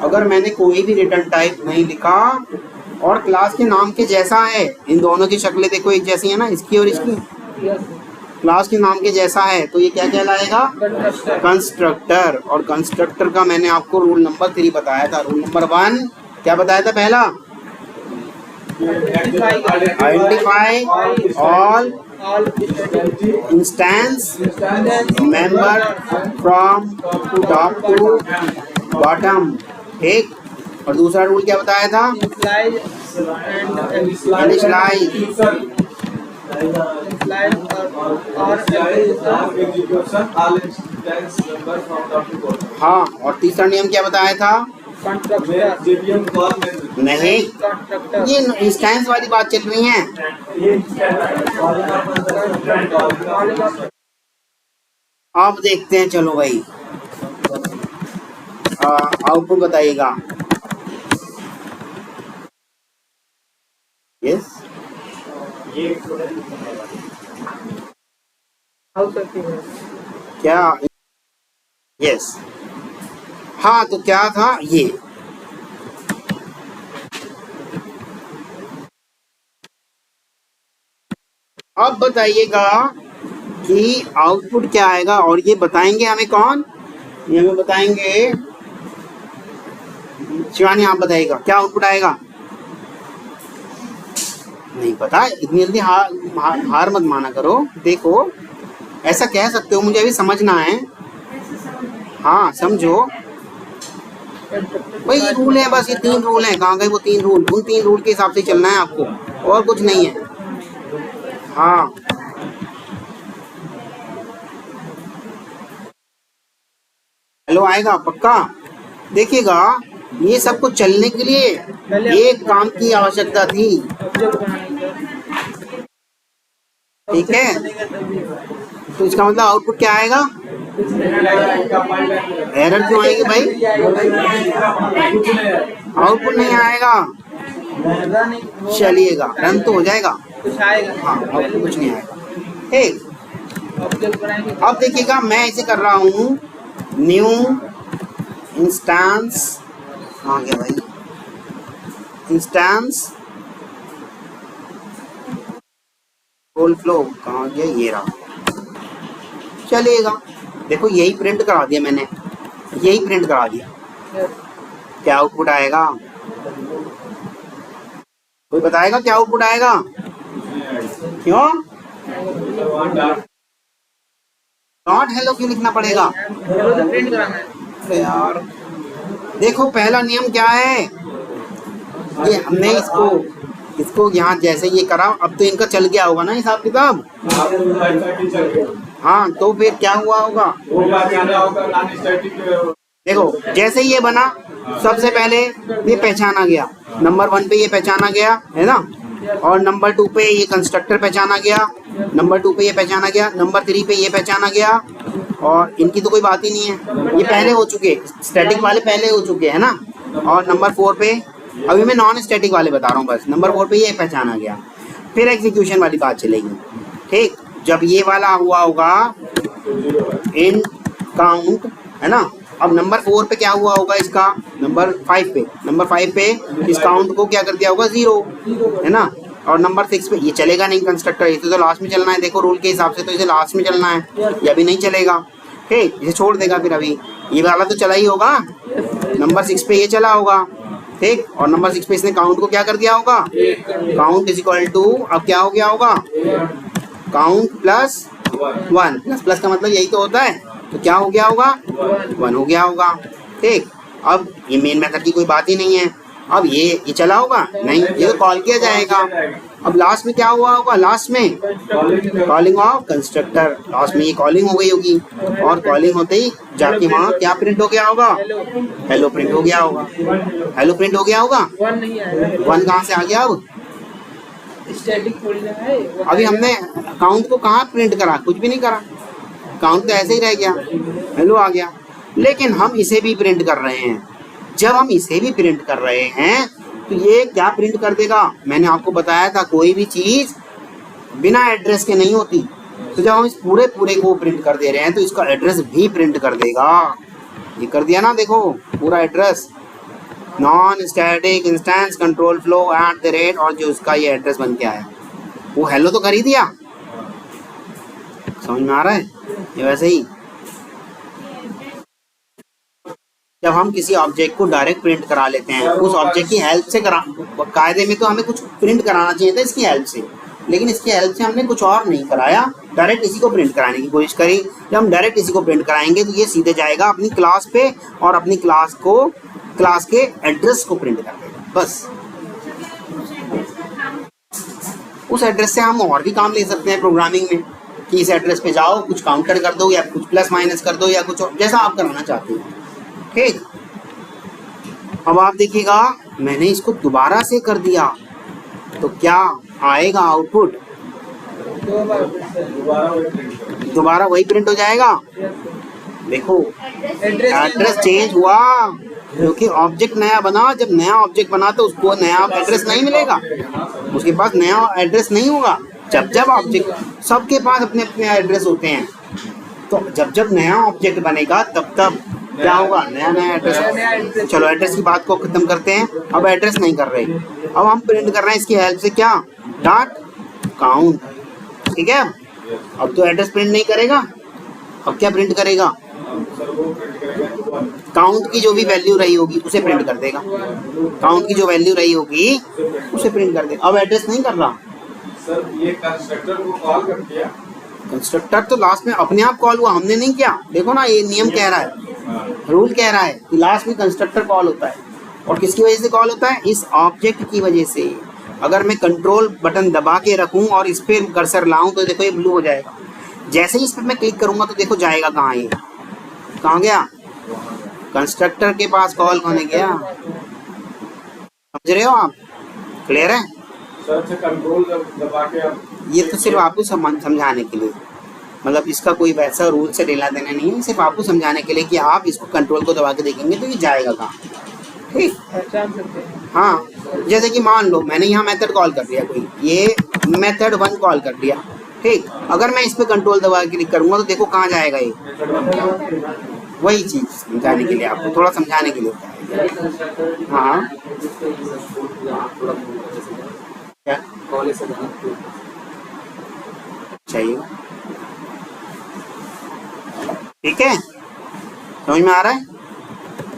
अगर मैंने कोई भी रिटर्न टाइप नहीं लिखा और क्लास के नाम के जैसा है, इन दोनों की शक्लें देखो एक जैसी है ना, इसकी और इसकी, क्लास के नाम के जैसा है, तो ये क्या कहलाएगा? कंस्ट्रक्टर। और कंस्ट्रक्टर का मैंने आपको रूल नंबर 3 बताया था। रूल नंबर 1 क्या बताया था? पहला, identify all instance member from top to bottom. ठीक। और दूसरा रूल क्या बताया था? इनिशियलाइज। हाँ, और तीसरा नियम क्या बताया था? नहीं, ये इंस्टेंस वाली बात चल रही है। आप देखते हैं, चलो भाई आउटपुट बताइएगा। यस, क्या? यस, हाँ, तो क्या था ये? अब बताइएगा कि आउटपुट क्या आएगा, और ये बताएंगे हमें कौन? ये हमें बताएंगे शिवानी। आप बताइएगा क्या आउटपुट आएगा? नहीं पता, इतनी जल्दी हार मत माना करो। देखो, ऐसा कह सकते हो, मुझे अभी समझना है। हाँ, समझो भाई, ये रूल है, बस ये 3 रूल हैं। कहाँ गए वो 3 रूल? उन 3 रूल के हिसाब से चलना है आपको, और कुछ नहीं है। हाँ, हेलो आएगा पक्का। देखिएगा, ये सब कुछ चलने के लिए एक काम की आवश्यकता थी। ठीक है, तो इसका मतलब आउटपुट क्या आएगा? एरर क्यों आएगी भाई? आउटपुट नहीं आएगा। चलिएगा, रन तो हो जाएगा। हाँ, आउटपुट कुछ नहीं आएगा। ठीक, अब देखिएगा, मैं इसे कर रहा हूँ न्यू इंस्टेंस। कहाँ गया भाई? इंस्टेंस रोल फ्लो कहाँ गया? ये रहा। चलिएगा, देखो यही प्रिंट करा दिया मैंने, यही प्रिंट करा दिया। क्या आउटपुट आएगा? कोई बताएगा क्या आउटपुट आएगा? क्यों नॉट हेलो क्यों लिखना पड़ेगा? अरे यार, देखो पहला नियम क्या है? ये हमने इसको यहाँ जैसे ये करा, अब तो इनका चल गया होगा ना हिसाब किताब। हाँ, तो फिर क्या हुआ होगा? देखो, जैसे ये बना, सबसे पहले ये पहचाना गया, नंबर 1 पे ये पहचाना गया है ना, और नंबर 2 पे ये कंस्ट्रक्टर पहचाना गया, नंबर 2 पे ये पहचाना गया, नंबर 3 पे ये पहचाना गया। और इनकी तो कोई बात ही नहीं है, ये पहले हो चुके, स्टैटिक वाले पहले हो चुके हैं ना। और नंबर 4 पे, अभी मैं नॉन स्टैटिक वाले बता रहा हूँ बस, नंबर 4 पे ये पहचाना गया। फिर एग्जीक्यूशन वाली बात चलेगी। ठीक, जब ये वाला हुआ होगा इन काउंट, है ना। अब नंबर 4 पे क्या हुआ होगा इसका? नंबर 5 पे, नंबर 5 पे इस काउंट को क्या कर दिया होगा? 0, है ना। और नंबर 6 पे ये चलेगा नहीं कंस्ट्रक्टर, इसे तो लास्ट में चलना है। देखो रूल के हिसाब से तो इसे लास्ट में चलना है, ये अभी नहीं चलेगा। ठीक, इसे छोड़ देगा। फिर अभी ये वाला तो चला ही होगा, नंबर 6 पे ये चला होगा। ठीक, और नंबर 6 पे इसने काउंट को क्या कर दिया होगा? काउंट इज इक्वल टू, अब क्या हो गया होगा? काउंट प्लस 1, प्लस का मतलब यही तो होता है, तो क्या हो गया होगा? 1 हो गया होगा। ठीक, अब ये मेन मेथड की कोई बात ही नहीं है। अब ये चला होगा नहीं, ये तो कॉल किया जाएगा। अब लास्ट में क्या हुआ होगा? लास्ट में कॉलिंग ऑफ कंस्ट्रक्टर, लास्ट में ये कॉलिंग हो गई होगी, और कॉलिंग होते ही जाके वहाँ क्या प्रिंट हो गया होगा? हेलो प्रिंट हो गया होगा। हेलो प्रिंट हो गया होगा। 1 कहाँ से आ गया? अब अभी हमने काउंट को कहाँ प्रिंट करा? कुछ भी नहीं करा, काउंट तो ऐसे ही रह गया, हेलो आ गया। लेकिन हम इसे भी प्रिंट कर रहे हैं। जब हम इसे भी प्रिंट कर रहे हैं तो ये क्या प्रिंट कर देगा, मैंने आपको बताया था कोई भी चीज बिना एड्रेस के नहीं होती। तो जब हम इस पूरे को प्रिंट कर दे रहे हैं तो इसका एड्रेस भी प्रिंट कर देगा। ये कर दिया ना, देखो पूरा address, non static instance control flow at the rate, और जो उसका ये एड्रेस बन के आया वो हेलो तो कर ही दिया। समझ में आ रहा है? ये वैसे ही जब हम किसी ऑब्जेक्ट को डायरेक्ट प्रिंट करा लेते हैं, उस ऑब्जेक्ट की हेल्प से कायदे में तो हमें कुछ प्रिंट कराना चाहिए था इसकी हेल्प से, लेकिन इसकी हेल्प से हमने कुछ और नहीं कराया, डायरेक्ट इसी को प्रिंट कराने की कोशिश करी। जब हम डायरेक्ट इसी को प्रिंट कराएंगे तो ये सीधे जाएगा अपनी क्लास पे और अपनी क्लास के एड्रेस को प्रिंट कर देगा। बस उस एड्रेस से हम और भी काम ले सकते हैं प्रोग्रामिंग में, कि इस एड्रेस पे जाओ, कुछ काउंटर कर दो या कुछ प्लस माइनस कर दो या कुछ और, जैसा आप कराना चाहते हो। ठीक, अब आप देखिएगा मैंने इसको दोबारा से कर दिया तो क्या आएगा आउटपुट, दोबारा वही प्रिंट हो जाएगा। देखो एड्रेस चेंज हुआ क्योंकि ऑब्जेक्ट नया बना। जब नया ऑब्जेक्ट बना तो उसको नया एड्रेस नहीं मिलेगा, उसके पास नया एड्रेस नहीं होगा। जब ऑब्जेक्ट, सबके पास अपने अपने एड्रेस होते हैं, तो जब नया ऑब्जेक्ट बनेगा तब क्या होगा, नया एड्रेस। चलो एड्रेस की बात को खत्म करते हैं, अब एड्रेस नहीं कर रहे, अब हम प्रिंट कर रहे हैं इसकी हेल्प से क्या, डॉट काउंट। ठीक है, अब तो एड्रेस प्रिंट नहीं करेगा, अब क्या प्रिंट करेगा, काउंट की जो भी वैल्यू रही होगी उसे प्रिंट कर देगा, काउंट की जो वैल्यू रही होगी उसे प्रिंट कर देगा। अब एड्रेस नहीं कर रहा सर, ये कंस्ट्रक्टर को कॉल कर दिया, कंस्ट्रक्टर तो लास्ट में अपने आप कॉल हुआ, हमने नहीं किया। देखो ना ये नियम कह रहा है, रूल कह रहा है कि लास्ट में कंस्ट्रक्टर कॉल होता है, और किसकी वजह से कॉल होता है, इस ऑब्जेक्ट की वजह से। अगर मैं कंट्रोल बटन दबा के रखूं और इस पर कर्सर लाऊं तो देखो ये ब्लू हो जाएगा, जैसे ही इस पर मैं क्लिक करूंगा तो देखो जाएगा कहाँ, ये कहाँ गया, कंस्ट्रक्टर के पास कॉल होने गया। समझ रहे हो आप, क्लियर है? सर से कंट्रोल दबा के आप, ये तो सिर्फ आपको समझाने के लिए, मतलब इसका कोई वैसा रूल से लेना देना नहीं है, सिर्फ आपको समझाने के लिए कि आप इसको कंट्रोल को दबा के देखेंगे तो ये जाएगा कहाँ। ठीक, हाँ, जैसे कि मान लो मैंने यहाँ मेथड कॉल कर दिया, कोई ये मेथड 1 कॉल कर दिया। ठीक, अगर मैं इस पे कंट्रोल दबा के क्लिक करूँगा तो देखो कहाँ जाएगा ये, वही चीज़ समझाने के लिए, आपको थोड़ा समझाने के लिए। हाँ क्या चाहिए, ठीक है, समझ में आ रहा है?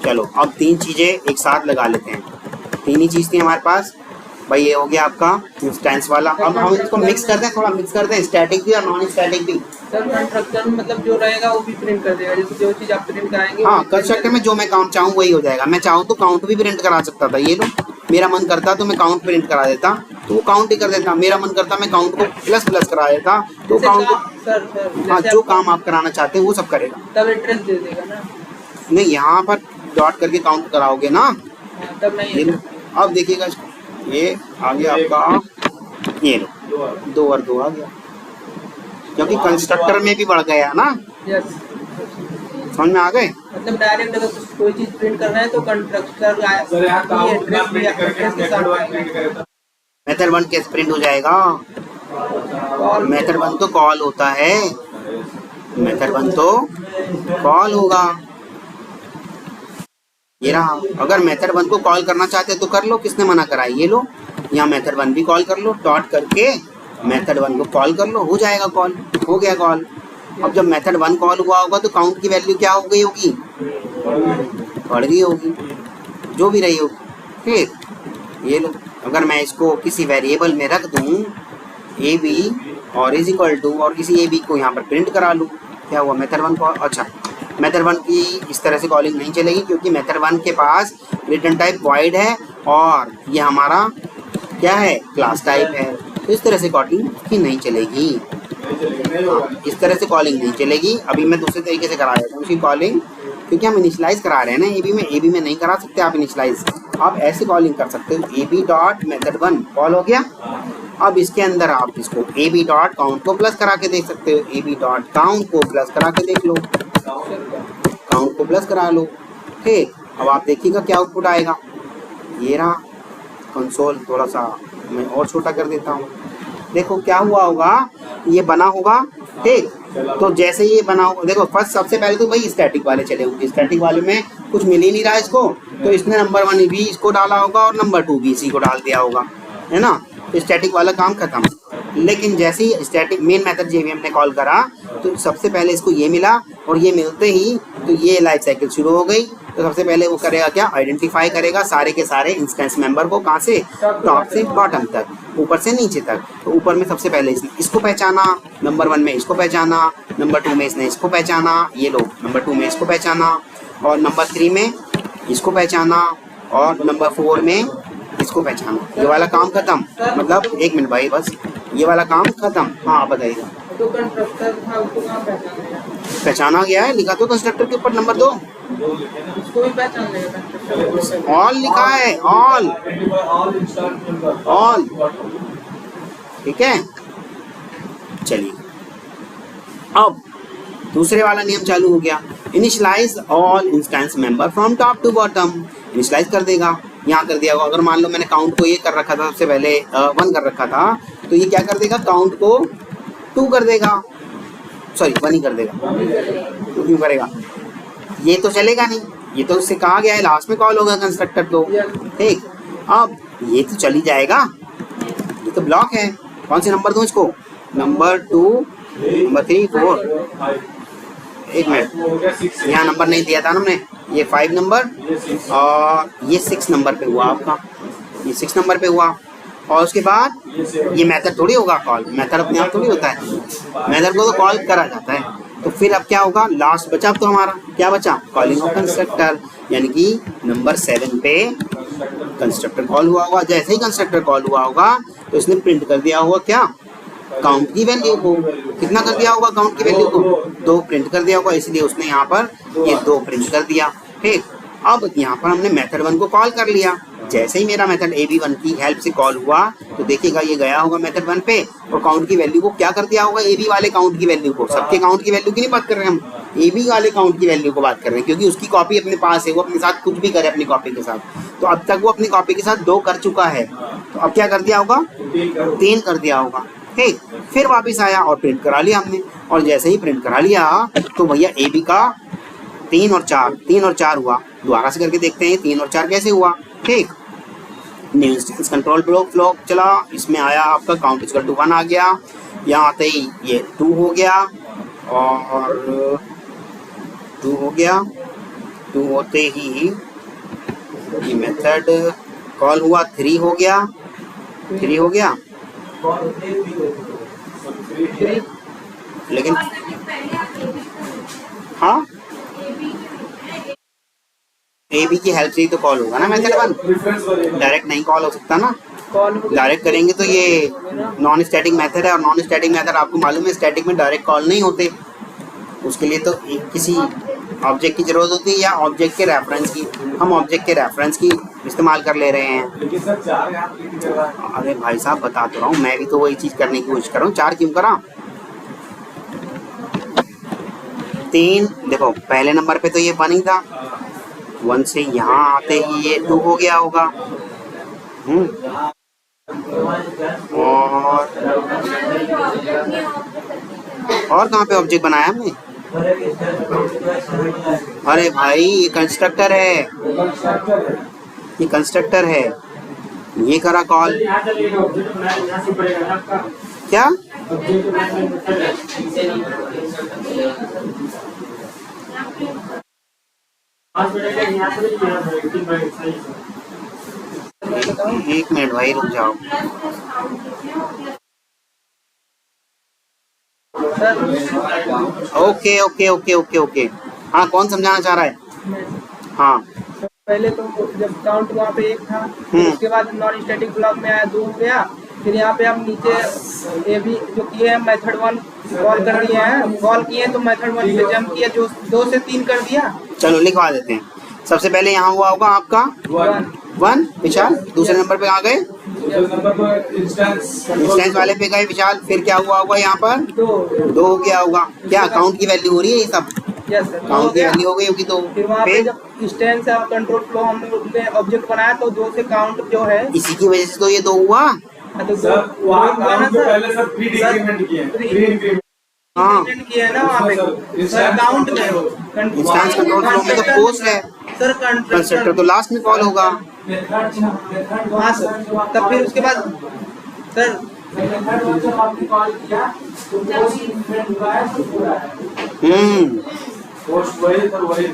चलो अब 3 चीजें एक साथ लगा लेते हैं। 3 ही चीज थी हमारे पास भाई, ये हो गया आपका इंस्टेंस वाला। अब हम इसको मिक्स करते हैं, थोड़ा मिक्स करते हैं, स्टैटिक भी और नॉन स्टैटिक भी। सर कंस्ट्रक्टर मतलब जो रहेगा वो भी प्रिंट कर देगा, जैसे जो चीज आप प्रिंट कराएंगे। हाँ, कंस्ट्रक्टर में जो मैं काउंट चाहूँ वही हो जाएगा। मैं चाहूँ तो काउंट भी प्रिंट करा सकता था, ये लो मेरा मन करता तो मैं काउंट प्रिंट करा देता तो वो काउंट ही कर देता, मेरा मन करता मैं काउंट को प्लस करा देता तो काउंट को। सर हाँ, जो काम आप कराना चाहते हैं वो सब करेगा, तब एड्रेस दे देगा ना। नहीं यहाँ पर डॉट करके काउंट कराओगे ना, तब नहीं। अब देखिएगा इसको, ये आ गया आपका, ये लो 2 और 2 आ गया, क्योंकि कंस्ट्रक्टर में भी बढ़ गया ना। यस, समझ में आ गए? मतलब डायरेक्ट अगर कोई चीज प्रिंट करना है तो कंस्ट्रक्टर सर यहाँ काउंट ना प्रिंट करके मेथड 1 प्रिंट करेगा, मेथड 1 कैसे प्रिंट हो जाएगा, मेथड 1 तो कॉल होता है, मेथड 1 तो कॉल होगा। ये रहा, अगर मेथड 1 को कॉल करना चाहते तो कर लो, किसने मना करा है, ये लो यहाँ मेथड 1 भी कॉल कर लो, डॉट करके मेथड 1 को कॉल कर लो, हो जाएगा कॉल, हो गया कॉल। अब जब मेथड 1 कॉल हुआ होगा तो काउंट की वैल्यू क्या हो गई होगी, बढ़ गई होगी, जो भी रही होगी। ठीक, ये लो, अगर मैं इसको किसी वेरिएबल में रख दूँ ए बी और इज इक्वल टू, और किसी ए बी को यहाँ पर प्रिंट करा लूँ, क्या हुआ, मेथड 1 कॉल। अच्छा, मेथड 1 की इस तरह से कॉलिंग नहीं चलेगी क्योंकि मेथड 1 के पास रिटर्न टाइप वॉइड है और ये हमारा क्या है, क्लास टाइप है, तो इस तरह से कॉलिंग की नहीं चलेगी। इस तरह से कॉलिंग नहीं चलेगी। अभी मैं दूसरे तरीके से करा देता हूँ उसकी कॉलिंग, क्योंकि हम इनिशियलाइज करा रहे हैं ना ए बी में नहीं करा सकते आप इनिशियलाइज, आप ऐसे कॉलिंग कर सकते हो, a B dot method 1 call हो गया। अब इसके अंदर आप इसको ए बी डॉट काउंट को प्लस करा के देख सकते हो, ए बी डॉट काउंट को प्लस करा के देख लो, काउंट को प्लस करा लो। ठीक, अब आप देखिएगा क्या आउटपुट आएगा, ये रहा कंसोल थोड़ा सा मैं और छोटा कर देता हूँ। देखो क्या हुआ होगा, ये बना होगा, ठीक। तो जैसे ये बना होगा, देखो फर्स्ट सबसे पहले तो भाई स्टैटिक वाले चले होंगे, स्टैटिक वाले में कुछ मिल ही नहीं रहा इसको, तो इसने नंबर 1 भी इसको डाला होगा और नंबर 2 भी इसी को डाल दिया होगा, है ना। तो स्टैटिक वाला काम खत्म। लेकिन जैसे ही स्टैटिक मेन मेथड जेवीएम ने कॉल करा तो सबसे पहले इसको ये मिला, और ये मिलते ही तो ये लाइफ साइकिल शुरू हो गई। तो सबसे पहले वो करेगा क्या, आइडेंटिफाई करेगा सारे के सारे इंस्टेंस मेंबर को, कहाँ से, टॉप से बॉटम तक, ऊपर से नीचे तक। तो ऊपर में सबसे पहले इसने इसको पहचाना, नंबर 1 में इसको पहचाना, नंबर 2 में इसने इसको पहचाना, ये लो नंबर 2 में इसको पहचाना, और नंबर 3 में इसको पहचाना, और नंबर 4 में इसको पहचाना। ये वाला काम खत्म। मतलब 1 मिनट भाई, बस ये वाला काम खत्म। हाँ बताइएगा। तो कंस्ट्रक्टर था उसको कहाँ पहचाना? पहचाना गया है, लिखा तो कंस्ट्रक्टर के ऊपर नंबर 2, उसको भी पहचान लेगा। ऑल लिखा है, ऑल, ऑल, ठीक है। चलिए अब दूसरे वाला नियम चालू हो गया, initialise all instance member from top to bottom. Initialise कर देगा, यहाँ कर दिया होगा। अगर मान लो मैंने काउंट को ये कर रखा था, सबसे पहले 1 कर रखा था, तो ये क्या कर देगा, काउंट को 2 कर देगा, सॉरी 1 ही कर देगा, तो क्यों करेगा, ये तो चलेगा नहीं, ये तो उससे कहा गया है लास्ट में कॉल होगा कंस्ट्रक्टर तो, ठीक। अब ये तो चली जाएगा, ये तो ब्लॉक है। कौन से नंबर दूं इसको, नंबर 2, नंबर 3, 4, 1 मिनट, यहाँ नंबर नहीं दिया था ना हमने, ये 5 नंबर और ये 6 नंबर पे हुआ आपका, ये 6 नंबर पे हुआ। और उसके बाद ये मेथड थोड़ी होगा कॉल, मेथड अपने आप थोड़ी होता है, मेथड को तो कॉल करा जाता है। तो फिर अब क्या होगा, लास्ट बचा अब तो हमारा क्या बचा, कॉलिंग ऑफ कंस्ट्रक्टर, यानी कि नंबर 7 पे कंस्ट्रक्टर कॉल हुआ होगा। जैसे ही कंस्ट्रक्टर कॉल हुआ होगा तो इसने प्रिंट कर दिया होगा क्या, काउंट की वैल्यू को। कितना कर दिया होगा, काउंट की वैल्यू को 2 प्रिंट कर दिया होगा, इसलिए उसने यहाँ पर ये 2 प्रिंट कर दिया, ठीक। अब यहाँ पर हमने मेथड 1 को कॉल कर लिया। जैसे ही मेरा मेथड AB1 की हेल्प से कॉल हुआ तो देखिएगा ये गया होगा मेथड 1 पे, और काउंट की वैल्यू को क्या कर दिया होगा, AB वाले काउंट की वैल्यू को। सबके काउंट की वैल्यू की नहीं बात कर रहे हैं हम, AB वाले काउंट की वैल्यू को बात कर रहे हैं, क्योंकि उसकी कॉपी अपने पास है, वो अपने साथ कुछ भी करे अपनी कॉपी के साथ। तो अब तक वो अपनी कॉपी के साथ 2 कर चुका है, तो अब क्या कर दिया होगा, 3 कर दिया होगा, ठीक। फिर वापिस आया और प्रिंट करा लिया हमने, और जैसे ही प्रिंट करा लिया तो भैया AB का 3 और 4 हुआ। दोबारा से करके देखते हैं 3 और 4 कैसे हुआ, ठीक। न्यू इंस्टेंस कंट्रोल फ्लो चला, इसमें आया आपका काउंट इक्वल टू 1 आ गया, यहाँ आते ही ये 2 हो गया, और 2 हो गया, 2 होते ही ये मेथड कॉल हुआ, 3 हो गया, 3 हो गया, लेकिन हाँ AB की हेल्प से ही तो कॉल होगा ना मेथड 1, डायरेक्ट नहीं कॉल हो सकता ना। डायरेक्ट करेंगे तो ये नॉन स्टैटिक मेथड है, और नॉन स्टैटिक मेथड आपको मालूम है स्टैटिक में डायरेक्ट कॉल नहीं होते, उसके लिए तो किसी ऑब्जेक्ट की जरूरत होती है, या ऑब्जेक्ट के रेफरेंस की। हम ऑब्जेक्ट के रेफरेंस की इस्तेमाल कर ले रहे हैं। अरे भाई साहब बता तो रहा हूँ, मैं भी तो वही चीज़ करने की कोशिश कर रहा हूँ, 4 क्यों करा। 3 देखो पहले नंबर पे तो ये 1 ही था, 1 से यहाँ आते ही ये 2 हो गया होगा, और कहाँ पे ऑब्जेक्ट बनाया हमने, अरे भाई ये कंस्ट्रक्टर है, ये कंस्ट्रक्टर है, ये करा कॉल, क्या एक मिनट भाई रुक जाओ। Okay okay okay okay okay, हाँ कौन समझाना चाह रहा है, हाँ। पहले तो जब काउंट वहाँ पे 1 था, उसके बाद नॉन स्टैटिक ब्लॉक में आया 2 हो गया, फिर यहाँ पे हम नीचे AB जो किए हैं मेथड 1 कॉल कर दिए हैं, कॉल किए तो मेथड 1 पे जंप किया, जो 2 से 3 कर दिया। चलो लिखवा देते हैं। सबसे पहले यहाँ हुआ होगा आपका 1 विशाल, दूसरे नंबर पे आ गए, इंस्टेंस वाले पे गए विशाल, फिर क्या हुआ होगा यहाँ पर 2 हो गया होगा। क्या काउंट की वैल्यू हो रही है ये सब, यस सर, हो काउंट की गया। वैल्यू हो गई होगी तो फिर वहाँ पे फिर जब इंस्टेंस और कंट्रोल फ्लो हमने उसमें ऑब्जेक्ट बनाया तो 2 से काउंट जो है इसी की वजह से तो ये 2 हुआ। तो सर वहाँ काउंट के पहले सर प्री डिक्रीमेंट किए, प्री इंक्रीमेंट। हाँ, इंक्रीमेंट किया है ना वहाँ पे सर, सर काउंट में इंस्टेंस कंट्रोल फ्लो में तो पोस्ट है, सर कंस्ट्रक्टर तो लास्ट में कॉल होगा। हाँ सर, तब फिर उसके बाद सर जब आपने कॉल किया तो पोस्ट इंक्रीमेंट हुआ है तो पूरा है। पोस्ट वही सर वही।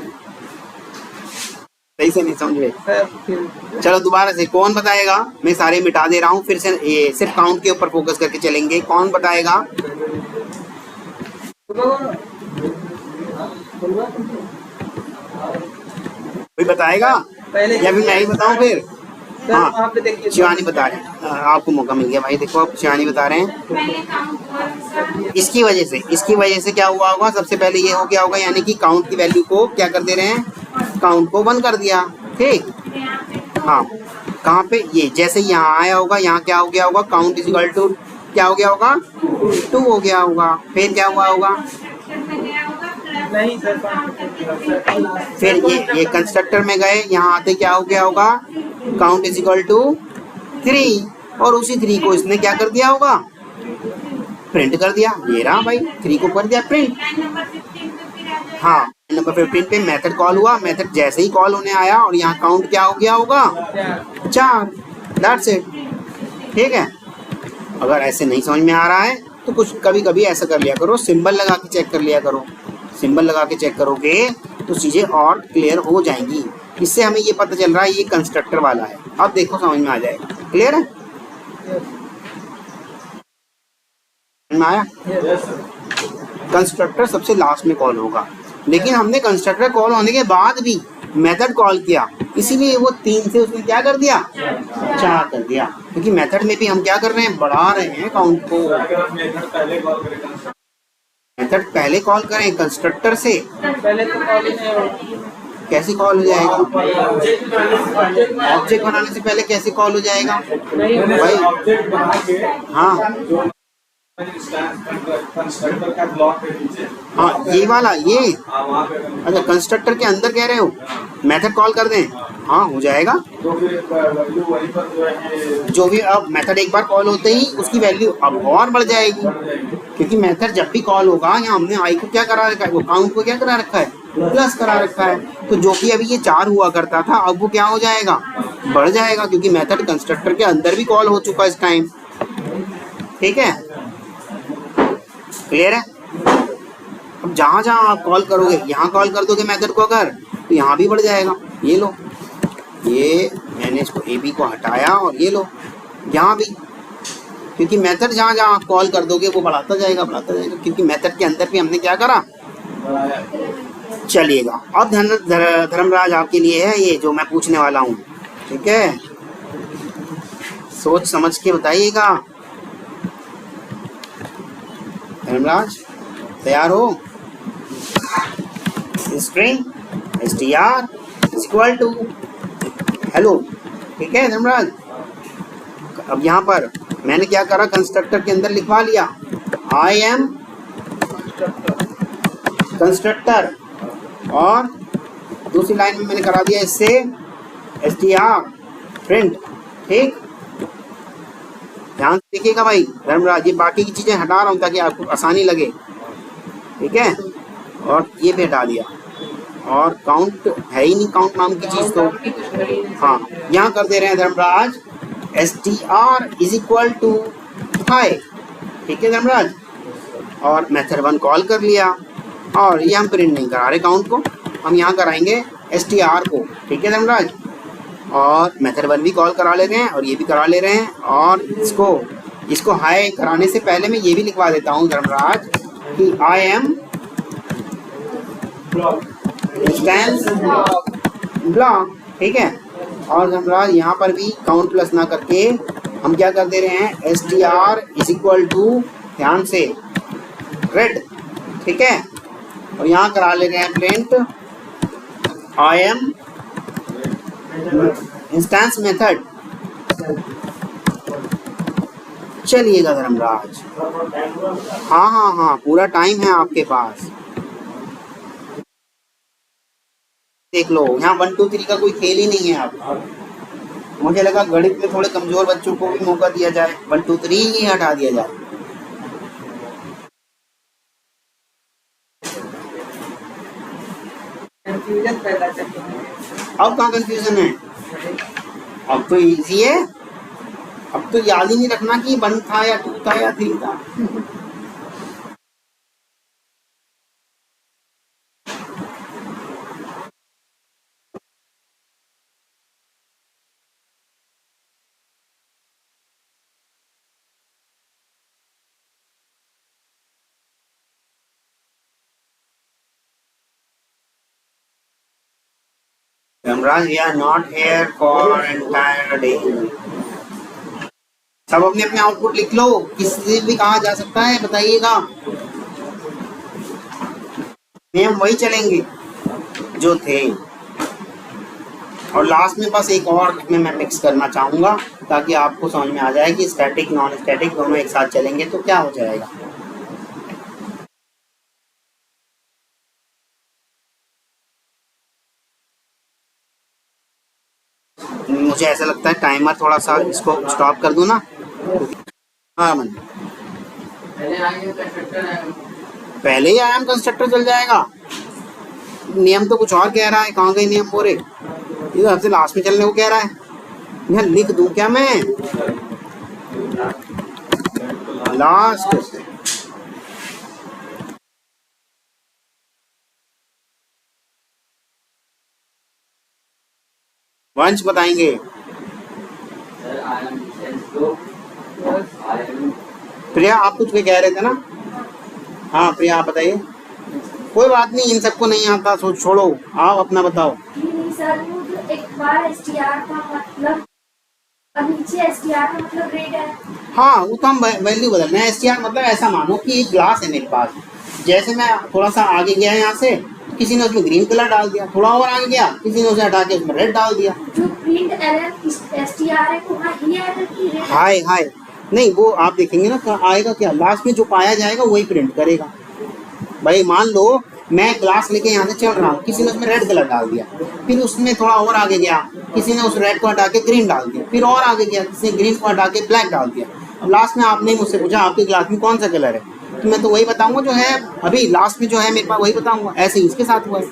सही से नहीं समझ रहे। सर फिर चलो दोबारा से कौन बताएगा, मैं सारे मिटा दे रहा हूँ, फिर से ये सिर्फ काउंट के ऊपर फोकस करके चलेंगे। कौन बताएगा? कोई बताएगा पहले या फिर मैं ही बताऊं फिर? सर हाँ, वहाँ पे देखिए शिवानी बता रहे हैं। आपको मौका मिल गया भाई, देखो अब शिवानी बता रहे हैं। इसकी वजह से क्या हुआ होगा, सबसे पहले ये हो गया होगा, यानी कि काउंट की वैल्यू को क्या कर दे रहे हैं, काउंट को 1 कर दिया। ठीक, हाँ, कहाँ पे ये जैसे यहाँ आया होगा, यहाँ क्या हो गया होगा, काउंट इज इक्वल टू क्या हो गया होगा, 2 हो गया होगा। फिर क्या हुआ होगा, नहीं सर फिर ये कंस्ट्रक्टर में गए, यहाँ आते क्या हो गया होगा, काउंट इज इक्वल टू 3, और उसी 3 को इसने क्या कर दिया होगा, प्रिंट कर दिया। ये रहा भाई, 3 को कर दिया प्रिंट। हाँ, नंबर 15 पे मेथड कॉल हुआ, मेथड जैसे ही कॉल होने आया और यहाँ काउंट क्या हो गया होगा, 4। That's it. ठीक है, अगर ऐसे नहीं समझ में आ रहा है तो कुछ कभी कभी ऐसा कर लिया करो, सिंबल लगा के चेक कर लिया करो। सिंबल लगा के चेक करोगे तो चीज़ें और क्लियर हो जाएंगी। इससे हमें ये पता चल रहा है ये कंस्ट्रक्टर वाला है। अब देखो समझ में आ जाएगा। क्लियर है? समझ में आया? कंस्ट्रक्टर सबसे लास्ट में कॉल होगा, लेकिन हमने कंस्ट्रक्टर कॉल होने के बाद भी मेथड कॉल किया, इसीलिए वो 3 से उसने क्या कर दिया, 4 कर दिया। क्योंकि मेथड में भी हम क्या कर रहे हैं, बढ़ा रहे हैं काउंट को। मेथड पहले कॉल करें कंस्ट्रक्टर से, पहले तो कॉल ही नहीं होगी। कैसे कॉल हो जाएगा, ऑब्जेक्ट बनाने से पहले कैसे कॉल हो जाएगा भाई? ऑब्जेक्ट बना के हाँ कंस्ट्रक्टर का ब्लॉक है नीचे। हाँ, ये वाला, ये वहाँ पे अच्छा कंस्ट्रक्टर के अंदर कह रहे हो, मेथड कॉल कर दें, हाँ हो जाएगा। तो फिर वैल्यू वहीं पर जो है जो भी अब मेथड एक बार कॉल होते ही उसकी वैल्यू अब और बढ़ जाएगी, क्योंकि मेथड जब भी कॉल होगा, यहाँ हमने आई को क्या करा रखा है, वो काउंट को क्या करा रखा है, प्लस करा रखा है। तो जो कि अभी ये 4 हुआ करता था, अब वो क्या हो जाएगा, बढ़ जाएगा, क्योंकि मेथड कंस्ट्रक्टर के अंदर भी कॉल हो चुका है इस टाइम। ठीक है, क्लियर है? अब जहाँ जहाँ आप कॉल करोगे, यहाँ कॉल कर दोगे मेथड को अगर, तो यहाँ भी बढ़ जाएगा। ये लो, ये मैंने इसको ए बी को हटाया और ये लो यहाँ भी, क्योंकि मेथड जहाँ जहाँ आप कॉल कर दोगे वो बढ़ाता जाएगा, क्योंकि मेथड के अंदर भी हमने क्या करा। चलिएगा, अब धर्मराज आपके लिए है ये जो मैं पूछने वाला हूँ। ठीक है, सोच समझ के बताइएगा। धर्मराज तैयार हो? String str is equal to hello. ठीक है धर्मराज, अब यहाँ पर मैंने क्या करा, कंस्ट्रक्टर के अंदर लिखवा लिया आई एम कंस्ट्रक्टर, और दूसरी लाइन में मैंने करा दिया इससे str प्रिंट। ठीक, ध्यान से देखिएगा भाई धर्मराज, ये बाकी की चीज़ें हटा रहा हूँ ताकि आपको आसानी लगे। ठीक है, और ये भी हटा दिया, और काउंट है ही नहीं, काउंट नाम की चीज़ तो। हाँ, यहाँ कर दे रहे हैं Dharmraj str is equal to hi. ठीक है धर्मराज, और मेथड 1 कॉल कर लिया, और ये हम प्रिंट नहीं करा रहे काउंट को, हम यहाँ कराएंगे str को। ठीक है धर्मराज, और मेथड 1 भी कॉल करा ले रहे हैं और ये भी करा ले रहे हैं, और इसको हाई कराने से पहले मैं ये भी लिखवा देता हूँ धर्मराज कि आई एम इंस्टेंस ब्लॉक। ठीक है, और धर्मराज यहाँ पर भी काउंट प्लस ना करके हम क्या कर दे रहे हैं, str इज इक्वल टू, ध्यान से, रेड। ठीक है, और यहाँ करा ले रहे हैं print I am instance method. चलिएगा धर्मराज, हाँ हाँ हाँ, पूरा टाइम है आपके पास। देख लो, यहाँ 1 2 3 का कोई खेल ही नहीं है। अब मुझे लगा गणित में थोड़े कमजोर बच्चों को भी मौका दिया जाए, 1 2 3 ही हटा दिया जाए। कंफ्यूजन पैदा करते हैं। अब कहाँ कंफ्यूजन है, अब तो इजी है। अब तो याद ही नहीं रखना कि 1 था या 2 था या 3 था। Ramraj, we are not here for entire day. सब अपने अपने आउटपुट लिख लो, किससे भी कहा जा सकता है, बताइएगा। नियम वही चलेंगे जो थे। और लास्ट में बस एक और इसमें मैं मिक्स करना चाहूंगा ताकि आपको समझ में आ जाए कि स्टैटिक नॉन स्टैटिक दोनों एक साथ चलेंगे तो क्या हो जाएगा। मुझे ऐसा लगता है टाइमर थोड़ा सा इसको स्टॉप कर दूं ना। हाँ मन, पहले ही आयाम कंस्ट्रक्टर चल जाएगा। नियम तो कुछ और कह रहा है, कहाँ गए नियम पूरे, ये तो सबसे लास्ट में चलने को कह रहा है। यहाँ लिख दूं क्या मैं, लास्ट। वंश बताएंगे। प्रिया आप कुछ भी कह रहे थे ना। हाँ प्रिया आप बताइए। कोई बात नहीं, इन सबको नहीं आता, सोच छोड़ो, आप अपना बताओ। सर वो जो एक बार एसटीआर का मतलब और नीचे एसटीआर का मतलब रेड है। हाँ वो तो हम वैल्यू बदलना है। एसटीआर मतलब ऐसा मानो कि एक ग्लास है मेरे पास, जैसे मैं थोड़ा सा आगे गया यहाँ से, किसी ने उसमें ग्रीन कलर डाल दिया, थोड़ा और आगे गया किसी ने उसे हटा के उसमें रेड डाल दिया। जो प्रिंट एरर एसटीआर है वहाँ ही एरर की रेड। हाय हाय नहीं, वो आप देखेंगे ना आएगा क्या, लास्ट में जो पाया जाएगा वही प्रिंट करेगा। भाई मान लो मैं ग्लास लेके यहाँ से चल रहा हूँ, किसी ने उसमें रेड कलर डाल दिया, फिर उसमें थोड़ा और आगे गया, किसी ने उस रेड को हटा के ग्रीन डाल दिया, फिर और आगे गया, किसी ने ग्रीन को हटा के ब्लैक डाल दिया। अब लास्ट में आपने मुझसे पूछा आपके ग्लास में कौन सा कलर है, तो मैं तो वही बताऊंगा जो है अभी लास्ट में जो है मेरे पास वही बताऊंगा। ऐसे ही इसके साथ हुआ है।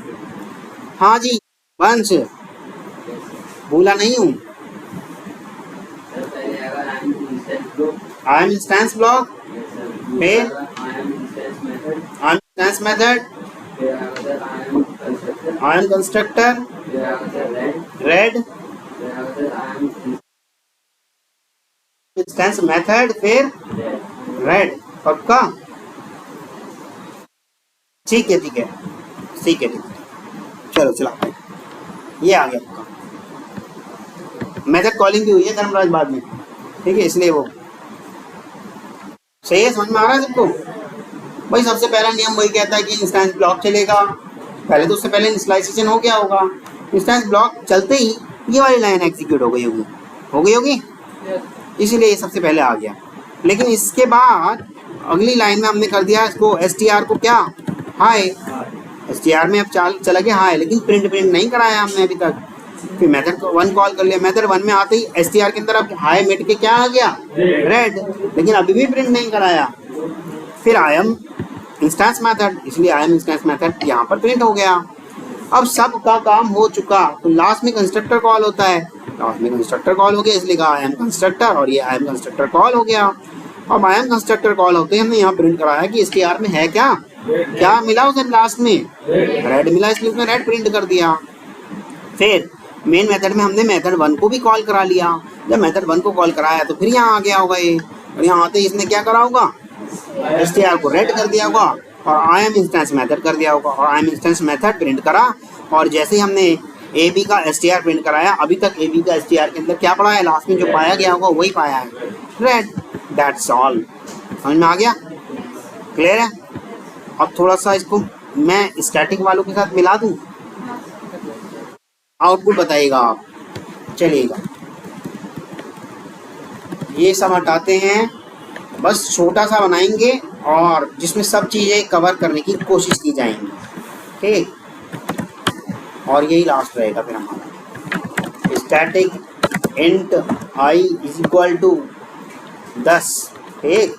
हाँ जी वंश, भूला नहीं हूँ। आई एम इंस्टेंस ब्लॉक, फिर I am instance method, I am constructor, red instance method, फिर रेड। पक्का? ठीक है ठीक है ठीक है ठीक है, चलो चला, ये आ गया आपका। मेथड कॉलिंग भी हुई है धर्मराज बाद में, ठीक है, इसलिए वो सही है। समझ में आ रहा है सबको? भाई सबसे पहला नियम वही कहता है कि इंस्टेंस ब्लॉक चलेगा। पहले तो उससे पहले इनिशियलाइजेशन हो गया होगा, इंस्टेंस ब्लॉक चलते ही ये वाली लाइन एग्जीक्यूट हो गई होगी, इसीलिए ये सबसे पहले आ गया। लेकिन इसके बाद अगली लाइन में हमने कर दिया इसको एसटीआर को क्या, हाय। एसटीआर में अब चला गया हाय, लेकिन प्रिंट नहीं कराया हमने अभी तक। फिर मेथड 1 कॉल कर लिया, मेथड 1 में आते ही एसटीआर के अंदर अब हाई मिट के क्या आ गया, रेड, लेकिन अभी भी प्रिंट नहीं कराया। फिर आई एम इंस्टेंस मेथड, इसलिए आई एम इंस्टेंस मेथड यहाँ पर प्रिंट हो गया। अब सब का काम हो चुका, तो लास्ट में कंस्ट्रक्टर कॉल होता है, लास्ट में कंस्ट्रक्टर कॉल हो गया, इसलिए कहा आई एम कंस्ट्रक्टर, और ये आई एम कंस्ट्रक्टर कॉल हो गया। अब आई एम कंस्ट्रक्टर कॉल होते ही हमने यहाँ प्रिंट कराया कि एसटीआर में है क्या, क्या मिला उसे लास्ट में, रेड मिला, इसलिए उसने रेड प्रिंट कर दिया। फिर मेन मेथड में हमने मेथड 1 को भी कॉल करा लिया। जब मेथड 1 को कॉल कराया तो फिर यहाँ आ गया होगा ये, और यहाँ आते ही इसने क्या करा होगा, एसटीआर को रेड कर दिया होगा और आई एम इंस्टेंस मेथड कर दिया होगा, और I am instance method print करा। और जैसे ही हमने ए बी का एसटीआर प्रिंट कराया, अभी तक ए बी का एसटीआर के अंदर क्या पड़ा है, लास्ट में जो पाया गया होगा वही पाया है, रेड। That's all. समझ में आ गया? क्लियर है? अब थोड़ा सा इसको मैं स्टैटिक वालों के साथ मिला दूं, आउटपुट बताइएगा आप। चलिएगा ये सब हटाते हैं, बस छोटा सा बनाएंगे और जिसमें सब चीज़ें कवर करने की कोशिश की जाएंगी, ठीक। और यही लास्ट रहेगा फिर हमारा। Static int i is equal to 10। ठीक,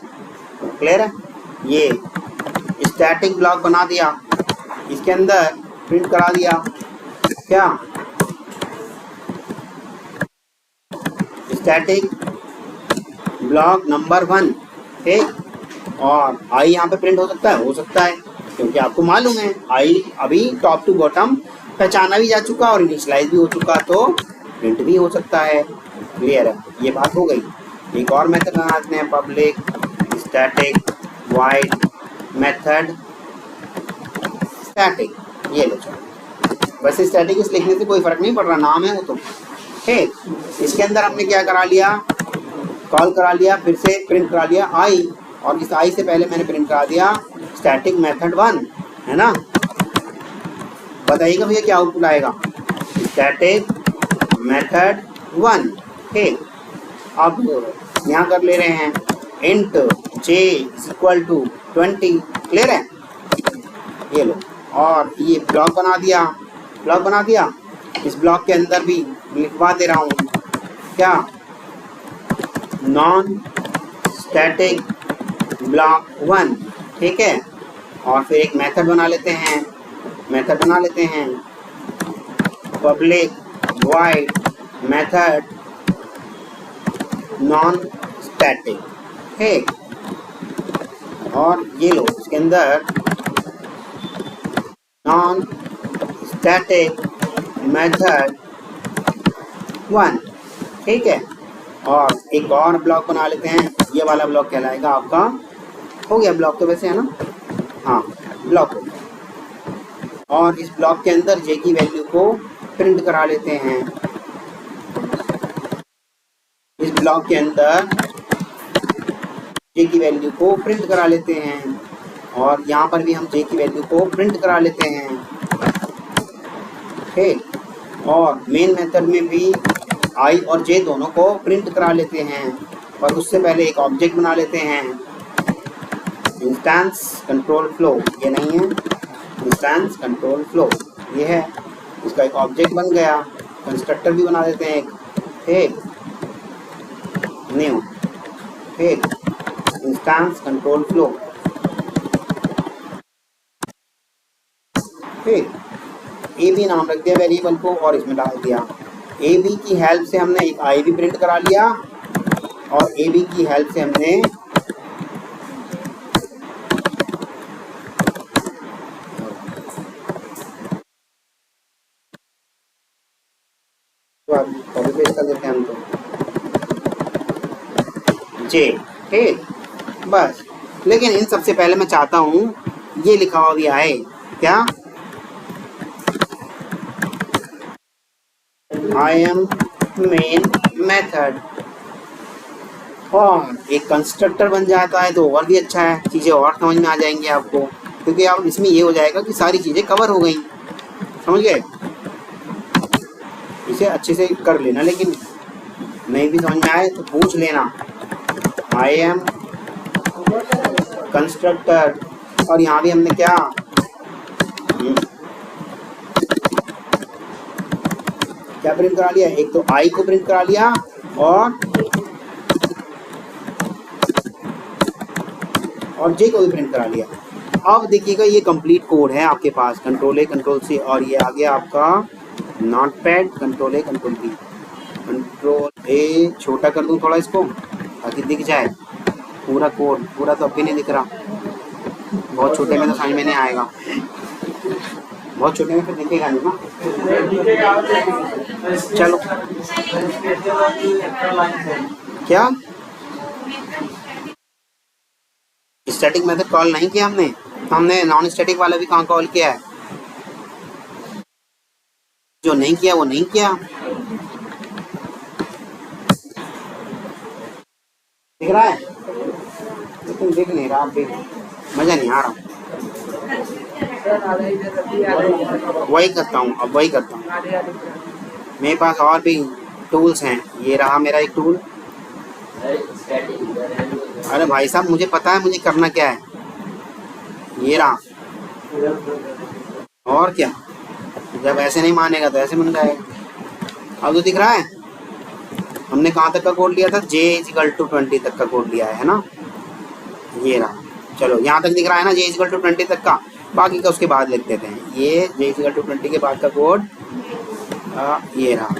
क्लियर है। ये स्टैटिक ब्लॉक बना दिया, इसके अंदर प्रिंट करा दिया क्या, स्टैटिक ब्लॉक नंबर 1। ठीक, और आई यहाँ पे प्रिंट हो सकता है क्योंकि आपको मालूम है आई अभी टॉप टू बॉटम पहचाना भी जा चुका और इनिशियलाइज भी हो चुका, तो प्रिंट भी हो सकता है। क्लियर है, ये बात हो गई। एक और मेथड बनाते हैं, public static wide method static. ये लो चलो, वैसे स्टैटिक इस लिखने से कोई फर्क नहीं पड़ रहा, नाम है वो तो। ठीक, इसके अंदर हमने क्या करा लिया, कॉल करा लिया, फिर से प्रिंट करा लिया आई, और इस आई से पहले मैंने प्रिंट करा दिया स्टैटिक मेथड 1, है ना। बताइएगा भैया क्या आउटपुट आएगा, स्टैटिक मेथड 1। ठीक, अब यहाँ कर ले रहे हैं int j equal to 20। Clear है, ये लो, और ये ब्लॉक बना दिया। इस ब्लॉक के अंदर भी लिखवा दे रहा हूँ क्या, नॉन स्टैटिक ब्लॉक 1। ठीक है, और फिर एक मेथड बना लेते हैं, public void method non static. ठीक, और ये लो, इसके अंदर नॉन स्टैटिक मेथड 1। ठीक है, और एक और ब्लॉक बना लेते हैं, ये वाला ब्लॉक कहलाएगा आपका, हो गया ब्लॉक तो वैसे है ना, हाँ ब्लॉक हो गया। और इस ब्लॉक के अंदर जे की वैल्यू को प्रिंट करा लेते हैं, इस ब्लॉक के अंदर जे की वैल्यू को प्रिंट करा लेते हैं, और यहाँ पर भी हम जे की वैल्यू को प्रिंट करा लेते हैं। ठीक, और मेन मेथड में भी आई और जे दोनों को प्रिंट करा लेते हैं, और उससे पहले एक ऑब्जेक्ट बना लेते हैं, इंस्टेंस कंट्रोल फ्लो। ये नहीं है, इंस्टेंस कंट्रोल फ्लो ये है, इसका एक ऑब्जेक्ट बन गया। कंस्ट्रक्टर भी बना देते हैं एक, ठीक, न्यू, ठीक, इंस्टेंस कंट्रोल फ्लो। ठीक, ए बी नाम रख दिया वेरिएबल को, और इसमें डाल दिया। ए बी की हेल्प से हमने एक आई भी प्रिंट करा लिया, और ए बी की हेल्प से हमने कॉपी पेस्ट कर देते हैं हम तो जे। ठीक, बस, लेकिन इन सबसे पहले मैं चाहता हूँ ये लिखा हुआ भी आए क्या, आई एम मेन मेथड, और एक कंस्ट्रक्टर बन जाता है तो और भी अच्छा है, चीज़ें और समझ में आ जाएंगी आपको, क्योंकि आप इसमें ये हो जाएगा कि सारी चीज़ें कवर हो गई। समझ गए, इसे अच्छे से कर लेना, लेकिन नहीं भी समझ में आए तो पूछ लेना। आई एम कंस्ट्रक्टर, और यहाँ भी हमने क्या प्रिंट करा लिया, एक तो आई को प्रिंट करा लिया, और जे को भी प्रिंट करा लिया। अब देखिएगा ये कंप्लीट कोड है आपके पास, कंट्रोल ए कंट्रोल सी, और ये आ गया आपका Notepad, control A control B. Control A छोटा कर दूं थोड़ा इसको ताकि दिख जाए पूरा कोड, पूरा तो अभी नहीं दिख रहा, बहुत छोटे में तो समझ में नहीं आएगा, बहुत छोटे में फिर दिखेगा नहीं ना। चलो क्या स्टैटिक मेथड कॉल नहीं किया हमने नॉन स्टैटिक वाला भी कहाँ कॉल किया है, जो नहीं किया वो नहीं किया। दिख रहा है लेकिन दिख नहीं रहा, अभी मजा नहीं आ रहा। वही करता हूँ, अब वही करता हूँ। मेरे पास और भी टूल्स हैं, ये रहा मेरा एक टूल। अरे भाई साहब मुझे पता है मुझे करना क्या है, ये रहा, और क्या जब ऐसे नहीं मानेगा तो ऐसे बन जाएगा। अब तो दिख रहा है हमने कहाँ तक का कोड लिया था, j = 20 तक का कोड लिया है ना, ये रहा। चलो यहाँ तक दिख रहा है ना, j = 20 तक का, बाकी का उसके बाद लिख देते हैं। ये j = 20 के बाद का कोड ये रहा,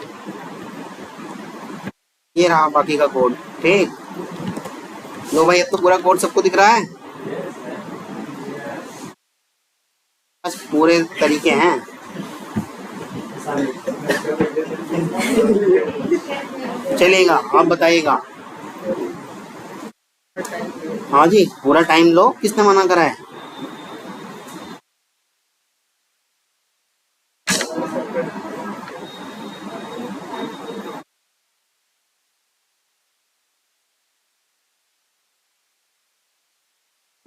ये रहा बाकी का कोड। ठीक, लो भाई अब तो पूरा कोड सबको दिख रहा है, बस पूरे तरीके हैं। चलेगा, आप बताइएगा। हाँ जी, पूरा टाइम लो, किसने मना करा है?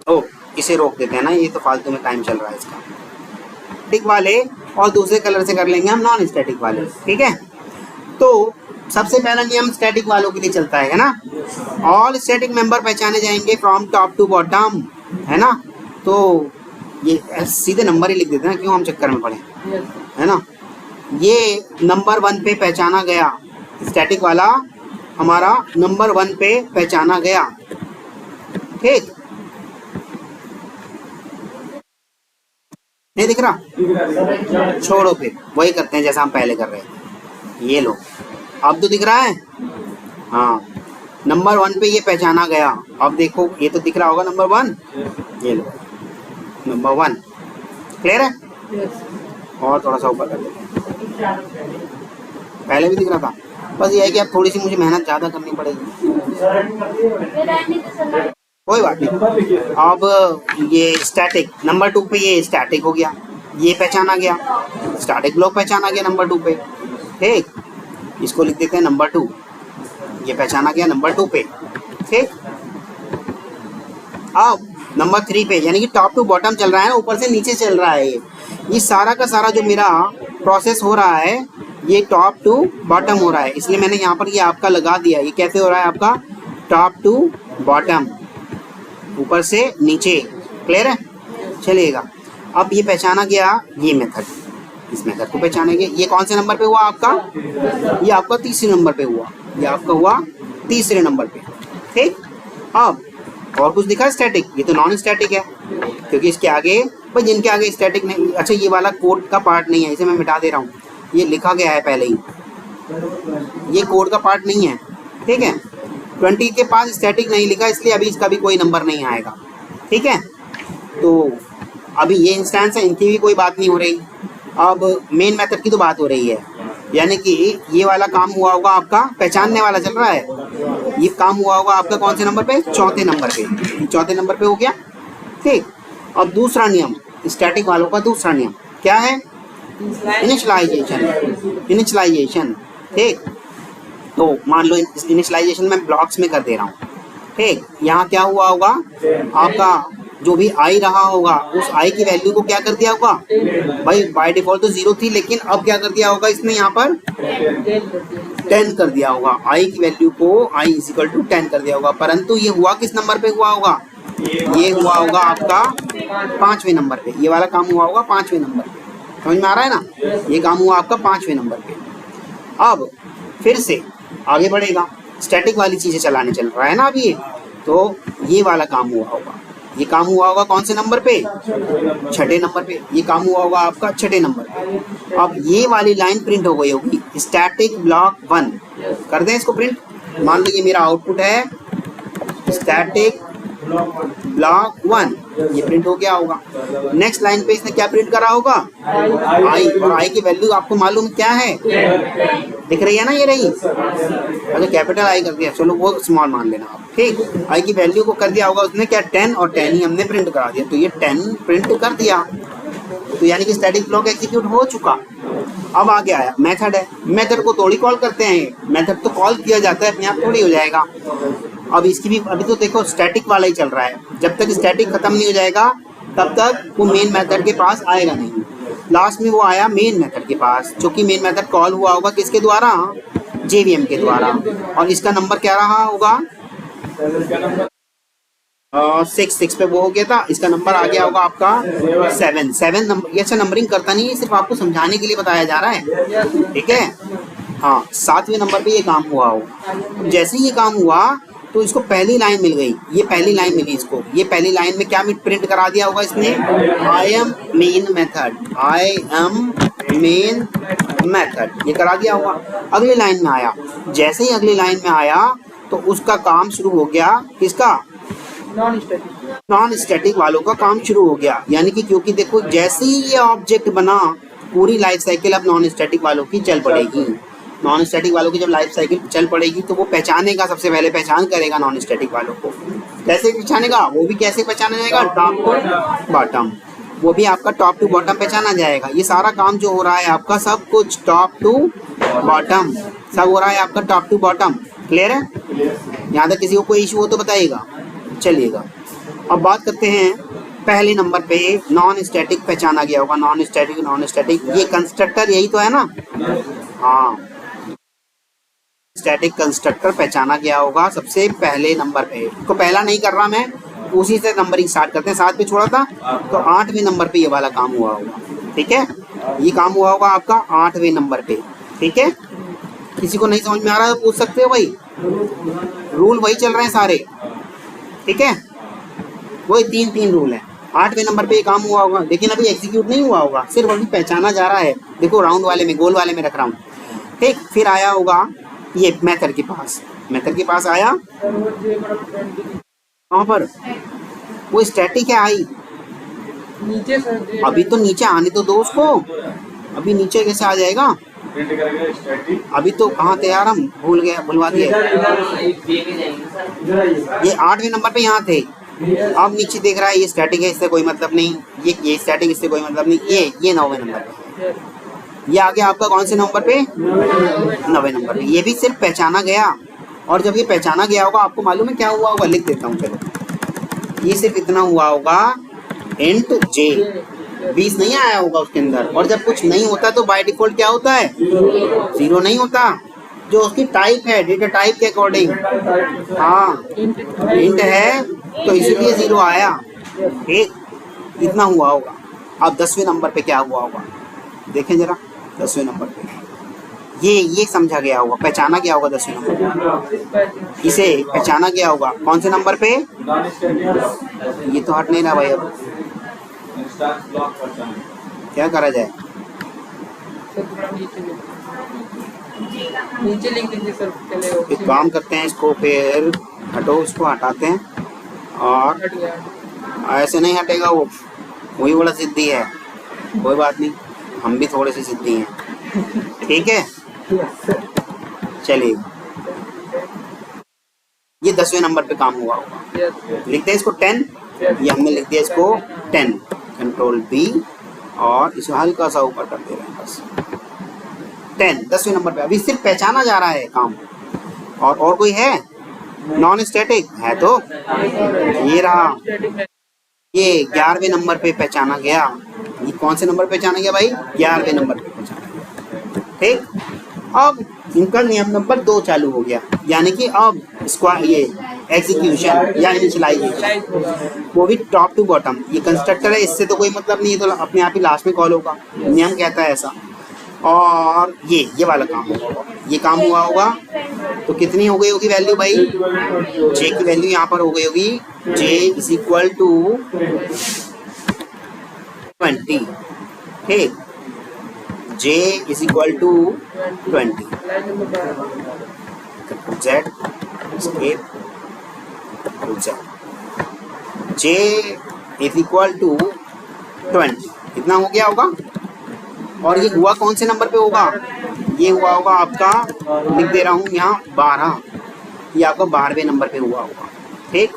ओ, इसे रोक देते हैं ना, ये तो फालतू में टाइम चल रहा है इसका। स्टैटिक वाले और दूसरे कलर से कर लेंगे हम नॉन स्टैटिक वाले, ठीक है। तो सबसे पहला नियम स्टैटिक वालों के लिए चलता है ना, ऑल स्टैटिक मेंबर पहचाने जाएंगे फ्रॉम टॉप टू बॉटम, है ना। तो ये सीधे नंबर ही लिख देते हैं, क्यों हम चक्कर में पड़े, है ना। ये नंबर 1 पे पहचाना गया, स्टैटिक वाला हमारा नंबर 1 पे पहचाना गया। ठीक, नहीं दिख रहा, छोड़ो फिर वही करते हैं जैसा हम पहले कर रहे थे। ये लो, अब तो दिख रहा है। हाँ, नंबर 1 पे ये पहचाना गया। अब देखो ये तो दिख रहा होगा नंबर 1, ये लो नंबर 1, क्लियर है। और थोड़ा सा ऊपर कर देते हैं, पहले भी दिख रहा था, बस ये है कि अब थोड़ी सी मुझे मेहनत ज़्यादा करनी पड़ेगी, कोई बात नहीं। अब ये स्टैटिक नंबर 2 पे ये स्टैटिक हो गया, ये पहचाना गया, स्टैटिक ब्लॉक पहचाना गया नंबर 2 पे। ठीक, इसको लिख देते हैं नंबर 2, ये पहचाना गया नंबर 2 पे। ठीक, अब नंबर 3 पे, यानी कि टॉप टू बॉटम चल रहा है ना, ऊपर से नीचे चल रहा है। ये सारा का सारा जो मेरा प्रोसेस हो रहा है ये टॉप टू बॉटम हो रहा है, इसलिए मैंने यहाँ पर ये आपका लगा दिया। ये कैसे हो रहा है आपका, टॉप टू बॉटम, ऊपर से नीचे, क्लियर है। चलिएगा, अब ये पहचाना गया ये मेथड, इस मेथड को पहचानेंगे। ये कौन से नंबर पे हुआ आपका, ये आपका तीसरे नंबर पे हुआ, ये आपका हुआ तीसरे नंबर पे। ठीक, अब और कुछ दिखा स्टैटिक, ये तो नॉन स्टैटिक है क्योंकि इसके आगे भाई जिनके आगे स्टैटिक नहीं, अच्छा ये वाला कोड का पार्ट नहीं है, इसे मैं मिटा दे रहा हूँ, ये लिखा गया है पहले ही, ये कोड का पार्ट नहीं है। ठीक है, 20 के पास स्टैटिक नहीं लिखा, इसलिए अभी इसका भी कोई नंबर नहीं आएगा। ठीक है, तो अभी ये इंस्टेंस है, इनकी भी कोई बात नहीं हो रही। अब मेन मेथड की तो बात हो रही है, यानी कि ये वाला काम हुआ होगा आपका, पहचानने वाला चल रहा है, ये काम हुआ होगा आपका कौन से नंबर पे, चौथे नंबर पे, चौथे नंबर पे हो गया। ठीक, अब दूसरा नियम स्टैटिक वालों का दूसरा नियम क्या है, इनिशियलाइजेशन, इनिशियलाइजेशन। ठीक, तो मान लो इनिशियलाइजेशन मैं ब्लॉक्स में कर दे रहा हूँ। ठीक, यहाँ क्या हुआ होगा, आपका जो भी आई रहा होगा उस आई की वैल्यू को क्या कर दिया होगा, भाई बाय डिफॉल्ट तो 0 थी, लेकिन अब क्या कर दिया होगा इसने यहाँ पर 10 कर दिया होगा, आई की वैल्यू को i = 10 कर दिया होगा। परंतु ये हुआ किस नंबर पे हुआ होगा, ये हुआ होगा आपका 5वें नंबर पे, ये वाला काम हुआ होगा 5वें नंबर पे, समझ में आ रहा है ना, ये काम हुआ आपका 5वें नंबर पे। अब फिर से आगे बढ़ेगा, स्टैटिक वाली चीज़ें चलाने चल रहा है ना अभी, तो ये वाला काम हुआ होगा, ये काम हुआ होगा कौन से नंबर पे, छठे नंबर पे, ये काम हुआ होगा आपका छठे नंबर पे। अब ये वाली लाइन प्रिंट हो गई होगी, स्टैटिक ब्लॉक 1 कर दें इसको प्रिंट। मान लो ये मेरा आउटपुट है स्टैटिक ब्लॉक 1, ये प्रिंट हो गया होगा। नेक्स्ट लाइन पे इसने क्या प्रिंट करा होगा, आई, और आई की वैल्यू आपको मालूम क्या है, दिख रही है ना, ये रही, अच्छा कैपिटल आई कर दिया, चलो वो स्मॉल मान लेना आप। ठीक, आई की वैल्यू को कर दिया होगा उसने क्या, 10, और 10 ही हमने प्रिंट करा दिया, तो ये 10 प्रिंट कर दिया, तो यानी कि स्टैटिक ब्लॉक एग्जीक्यूट हो चुका। अब आगे आया मेथड है, मेथड को थोड़ी कॉल करते हैं, मेथड तो कॉल किया जाता है, अपने आप थोड़ी हो जाएगा। अब इसकी भी अभी तो देखो स्टैटिक वाला ही चल रहा है, जब तक स्टैटिक खत्म नहीं हो जाएगा तब तक वो मेन मेथड के पास आएगा नहीं। लास्ट में वो आया मेन मेथड के पास, जो कि मेन मेथड कॉल हुआ होगा किसके द्वारा, JVM के द्वारा, और इसका नंबर क्या रहा होगा, 6 पे वो हो गया था, इसका नंबर आ गया होगा आपका 7 नंबर। ये अच्छा नंबरिंग करता नहीं है, सिर्फ आपको समझाने के लिए बताया जा रहा है, ठीक है। हाँ, 7वें नंबर पे ये काम हुआ हो। जैसे ही ये काम हुआ तो इसको पहली लाइन मिल गई, ये पहली लाइन मिली इसको। ये पहली लाइन में क्या प्रिंट करा दिया होगा इसने, I am main method, I am main method, ये करा दिया होगा। अगली लाइन में आया, जैसे ही अगली लाइन में आया तो उसका काम शुरू हो गया, किसका, नॉन स्टैटिक वालों का काम शुरू हो गया। यानी कि क्योंकि देखो जैसे ही ये ऑब्जेक्ट बना, पूरी लाइफ साइकिल अब नॉन स्टैटिक वालों की चल पड़ेगी। नॉन स्टैटिक वालों की जब लाइफ साइकिल चल पड़ेगी तो वो पहचानेगा, सबसे पहले पहचान करेगा नॉन स्टैटिक वालों को। कैसे पहचानेगा, वो भी कैसे पहचाना जाएगा, टॉप टू बॉटम, वो भी आपका टॉप टू बॉटम पहचाना जाएगा। ये सारा काम जो हो रहा है आपका, सब कुछ टॉप टू बॉटम, सब हो रहा है आपका टॉप टू बॉटम। क्लियर है? यहाँ तक किसी को कोई इशू हो तो बताइएगा। चलिएगा, अब बात करते हैं पहले नंबर पे, नॉन स्टैटिक पहचाना गया होगा। नॉन स्टैटिक, ये कंस्ट्रक्टर यही तो है ना, हाँ, स्टैटिक कंस्ट्रक्टर पहचाना गया होगा सबसे पहले नंबर पे। इसको पहला नहीं कर रहा मैं, उसी से नंबरिंग स्टार्ट करते हैं। 7 पे छोड़ा था तो 8वें नंबर पे ये वाला काम हुआ होगा, ठीक है। ये काम हुआ होगा आपका 8वें नंबर पे, ठीक है। किसी को नहीं समझ में आ रहा है तो पूछ सकते हो भाई, रूल वही चल रहे हैं सारे, ठीक है। वही 3 रूल है। 8वें नंबर पे ये काम हुआ होगा, लेकिन अभी एग्जीक्यूट नहीं हुआ होगा, सिर्फ अभी पहचाना जा रहा है। देखो राउंड वाले में, गोल वाले में रख रहा हूँ, ठीक। फिर आया होगा ये मेथड के पास, मेथड के पास आया कहाँ पर, वो स्टैटिक है आई, नीचे अभी तो नीचे आने तो दो उसको, अभी नीचे कैसे आ जाएगा, प्रिंट करेंगे स्टैटिक। अभी तो कहाँ थे यार, हम भूलवा दिए। ये 8वें नंबर पे यहाँ थे, अब नीचे देख रहा है ये स्टैटिक है, इससे कोई मतलब नहीं, ये स्टैटिक, इससे कोई मतलब नहीं। ये 9वें नंबर पे, ये आ गया आपका कौन से नंबर पे, 9वें नंबर पे। ये भी सिर्फ पहचाना गया, और जब ये पहचाना गया होगा आपको मालूम है क्या हुआ होगा, लिख देता हूँ चलो। ये सिर्फ इतना हुआ होगा, इंट जे, 20 नहीं आया होगा उसके अंदर। और जब कुछ नहीं होता तो बाय डिफॉल्ट क्या होता है, 0 नहीं होता, जो उसकी टाइप है, डेटा टाइप के अकॉर्डिंग, हाँ इंट है तो इसीलिए 0 आया, ठीक। इतना हुआ होगा। अब 10वें नंबर पे क्या हुआ होगा, देखें जरा। 10वें नंबर पे ये समझा गया होगा, पहचाना गया होगा 10वें नंबर पे, इसे पहचाना गया होगा कौन से नंबर पे, नॉन स्टैटिक ये तो हट नहीं रहा भाई। अब इंस्टेंस ब्लॉक पहचान, क्या करा जाए, नीचे लिख दीजिए सर, चलेगा। एक काम करते हैं, इसको फिर हटो, इसको हटाते हैं, और हट गया। ऐसे नहीं हटेगा वो, वही बड़ा जिद्दी है। कोई बात नहीं, हम भी थोड़े से जिद्दी हैं, ठीक है। चलिए, ये 10वें नंबर पे काम हुआ होगा। लिखते हैं इसको 10, ये हमने लिख दिया इसको 10, कंट्रोल बी, और इसको हल्का सा ऊपर कर दे रहे हैं बस। 10 10वें नंबर पे, अभी सिर्फ पहचाना जा रहा है काम। और कोई है नॉन स्टैटिक है तो ये रहा, ये 11वें नंबर पे पहचाना गया। ये कौन से नंबर पे पहचाना गया भाई, 11वें नंबर पे पहचाना गया, ठीक। अब इनका नियम नंबर 2 चालू हो गया, यानी कि अब स्क्वायर, ये एग्जीक्यूशन या इनिशियलाइजेशन, वो भी टॉप टू बॉटम। ये कंस्ट्रक्टर है, इससे तो कोई मतलब नहीं है, तो अपने आप ही लास्ट में कॉल होगा, नियम कहता है ऐसा। और ये वाला काम होगा, ये काम हुआ होगा तो कितनी हो गई होगी वैल्यू भाई, जे की वैल्यू यहाँ पर हो गई होगी, जे इज इक्वल टू 20, ठीक। J is equal to 20, Z escape Z, J is equal to 20, इतना हो गया होगा। और ये हुआ कौन से नंबर पे होगा, ये हुआ होगा आपका, लिख दे रहा हूँ यहाँ 12, ये आपका 12वें नंबर पे हुआ होगा, ठीक।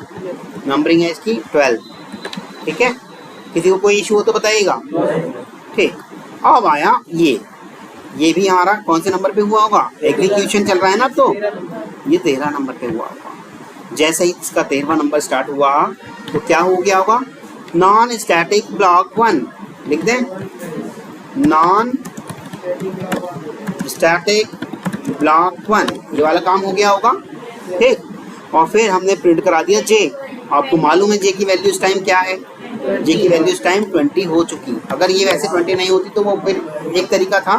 नंबरिंग है इसकी 12, ठीक है। किसी को कोई इशू हो तो बताइएगा, ठीक। अब आया ये भी हमारा कौन से नंबर पे हुआ होगा, एग्जीक्यूशन चल रहा है ना, तो ये 13 नंबर पे हुआ होगा। जैसे ही इसका 13वां नंबर स्टार्ट हुआ तो क्या हो गया होगा, नॉन स्टैटिक ब्लॉक 1 लिख दें, नॉन स्टैटिक ब्लॉक 1, ये वाला काम हो गया होगा, ठीक। और फिर हमने प्रिंट करा दिया जे, आपको मालूम है जे की वैल्यू इस टाइम क्या है, जे की वैल्यू इस टाइम 20 हो चुकी। अगर ये वैसे 20 नहीं होती तो वो फिर एक तरीका था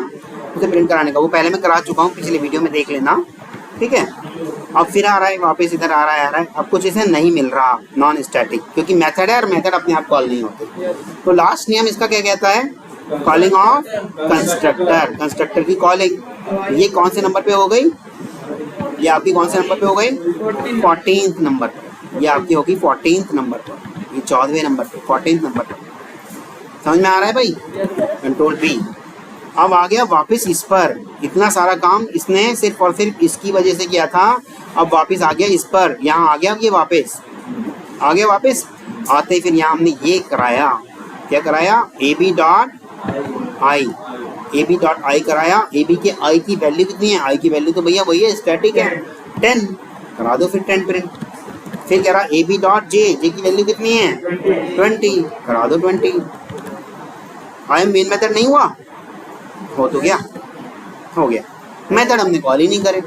उसे प्रिंट कराने का, वो पहले मैं करा चुका हूँ, पिछले वीडियो में देख लेना, ठीक है। अब फिर आ रहा है वापस इधर आ रहा है, अब कुछ इसे नहीं मिल रहा नॉन स्टैटिक, क्योंकि मेथड है और मेथड अपने आप कॉल नहीं होते। तो लास्ट नियम इसका क्या कहता है, कॉलिंग ऑफ कंस्ट्रक्टर, कंस्ट्रक्टर की कॉलिंग। ये कौन से नंबर पे हो गई, ये आपकी कौन से नंबर पे हो गई, 14th नंबर पर, ये आपकी होगी 14th नंबर पर, ये 14वें नंबर पे, 14th नंबर पर। समझ में आ रहा है भाई, कंट्रोल बी। अब आ गया वापस इस पर, इतना सारा काम इसने सिर्फ और सिर्फ इसकी वजह से किया था, अब वापस आ गया इस पर, यहाँ आ गया, ये वापस आ गया, वापस आते ही फिर यहाँ हमने ये कराया, क्या कराया, A B dot I, A B dot I कराया। ए बी के आई की वैल्यू कितनी है, आई की वैल्यू तो भैया वही है, स्टैटिक है, 10 करा दो फिर 10 प्रिंट। फिर कह रहा ए बी डॉट जे, जे की वैल्यू कितनी है 20, करा दो 20। आई एम मेन मेथड नहीं हुआ, हो तो गया, हो गया, मेथड हमने कॉल ही नहीं करे।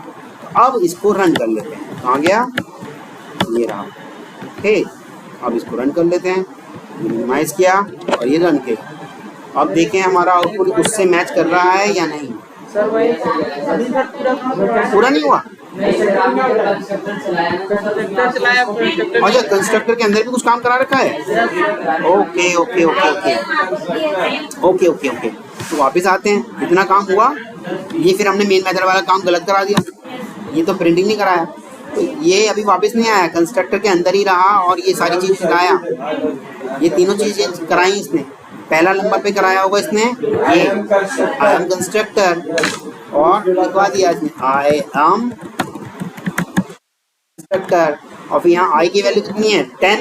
अब इसको रन कर लेते हैं, कहाँ गया, ये रहा, ठीक। अब इसको रन कर लेते हैं, मिनिमाइज किया और ये रन किया। अब देखें हमारा आउटपुट उससे मैच कर रहा है या नहीं। सर वही अभी तक पूरा नहीं हुआ, कंस्ट्रक्टर चलाया, अच्छा कंस्ट्रक्टर के अंदर भी कुछ काम करा रखा है, okay okay okay okay okay okay okay. तो वापस आते हैं, इतना काम हुआ, ये फिर हमने मेन मेथड वाला काम गलत करा दिया, ये तो प्रिंटिंग नहीं कराया, तो ये अभी वापस नहीं आया, कंस्ट्रक्टर के अंदर ही रहा और ये सारी चीज़ कराया, ये तीनों चीज़ें कराई इसने। पहला नंबर पे कराया होगा इसने ये आई एम कंस्ट्रक्टर, और लिखवा दिया इसने आई एम कंस्ट्रक्टर, और फिर यहाँ आई की वैल्यू कितनी है 10,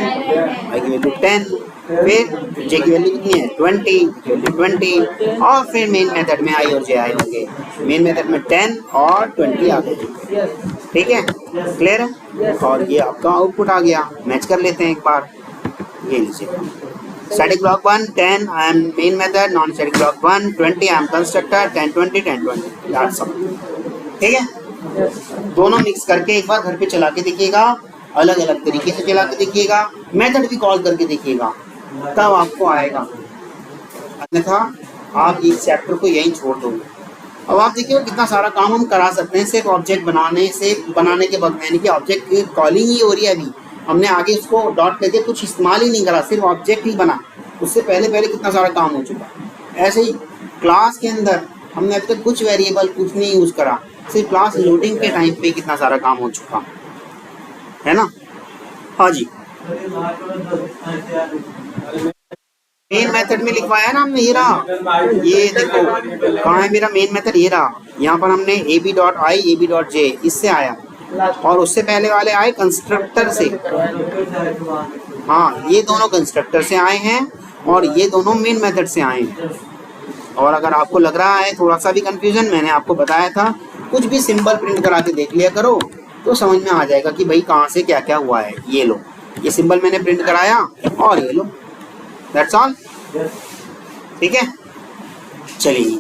आई की वैल्यू 10, फिर जे की वैल्यू कितनी है 20, और फिर मेन मेथड में आई और जे आए होंगे, मेन मेथड में 10 और 20 आ गए, ठीक है, क्लियर है। और ये आपका आउटपुट आ गया, मैच कर लेते हैं एक बार, ये लीजिए, static block 1 10 I am main method, non static block 1 20 I am constructor, 10 20 10 20, that's all, ठीक है। दोनों मिक्स करके एक बार घर पे चला के देखिएगा, अलग अलग तरीके से चला के देखिएगा, मेथड भी कॉल करके देखिएगा, तब आपको आएगा, अन्यथा आप इस चैप्टर को यहीं छोड़ दोगे। अब आप देखिए कितना सारा काम हम करा सकते हैं सिर्फ ऑब्जेक्ट बनाने के वक्त, यानी कि ऑब्जेक्ट की कॉलिंग ही हो रही है, अभी हमने आगे उसको डॉट करके कुछ इस्तेमाल ही नहीं करा, सिर्फ ऑब्जेक्ट ही बना, उससे पहले कितना सारा काम हो चुका। ऐसे ही क्लास के अंदर हमने अभी तक कुछ वेरिएबल कुछ नहीं यूज़ करा, सिर्फ क्लास लोडिंग के टाइम पे कितना सारा काम हो चुका है ना। हाँ जी, मेन मेथड में लिखवाया ना हमने, ये रहा, ये देखो कहाँ है मेरा मेन मेथड, ये रहा, यहाँ पर हमने a B dot I A B dot j इससे आया, और उससे पहले वाले आए कंस्ट्रक्टर से, हाँ ये दोनों कंस्ट्रक्टर से आए हैं और ये दोनों मेन मेथड से आए हैं। और अगर आपको लग रहा है थोड़ा सा भी कंफ्यूजन, मैंने आपको बताया था कुछ भी सिंबल प्रिंट करा के देख लिया करो तो समझ में आ जाएगा कि भाई कहाँ से क्या क्या हुआ है। ये लो, ये सिंबल मैंने प्रिंट कराया और ये लो, दैट्स ऑल, ठीक है। चलिए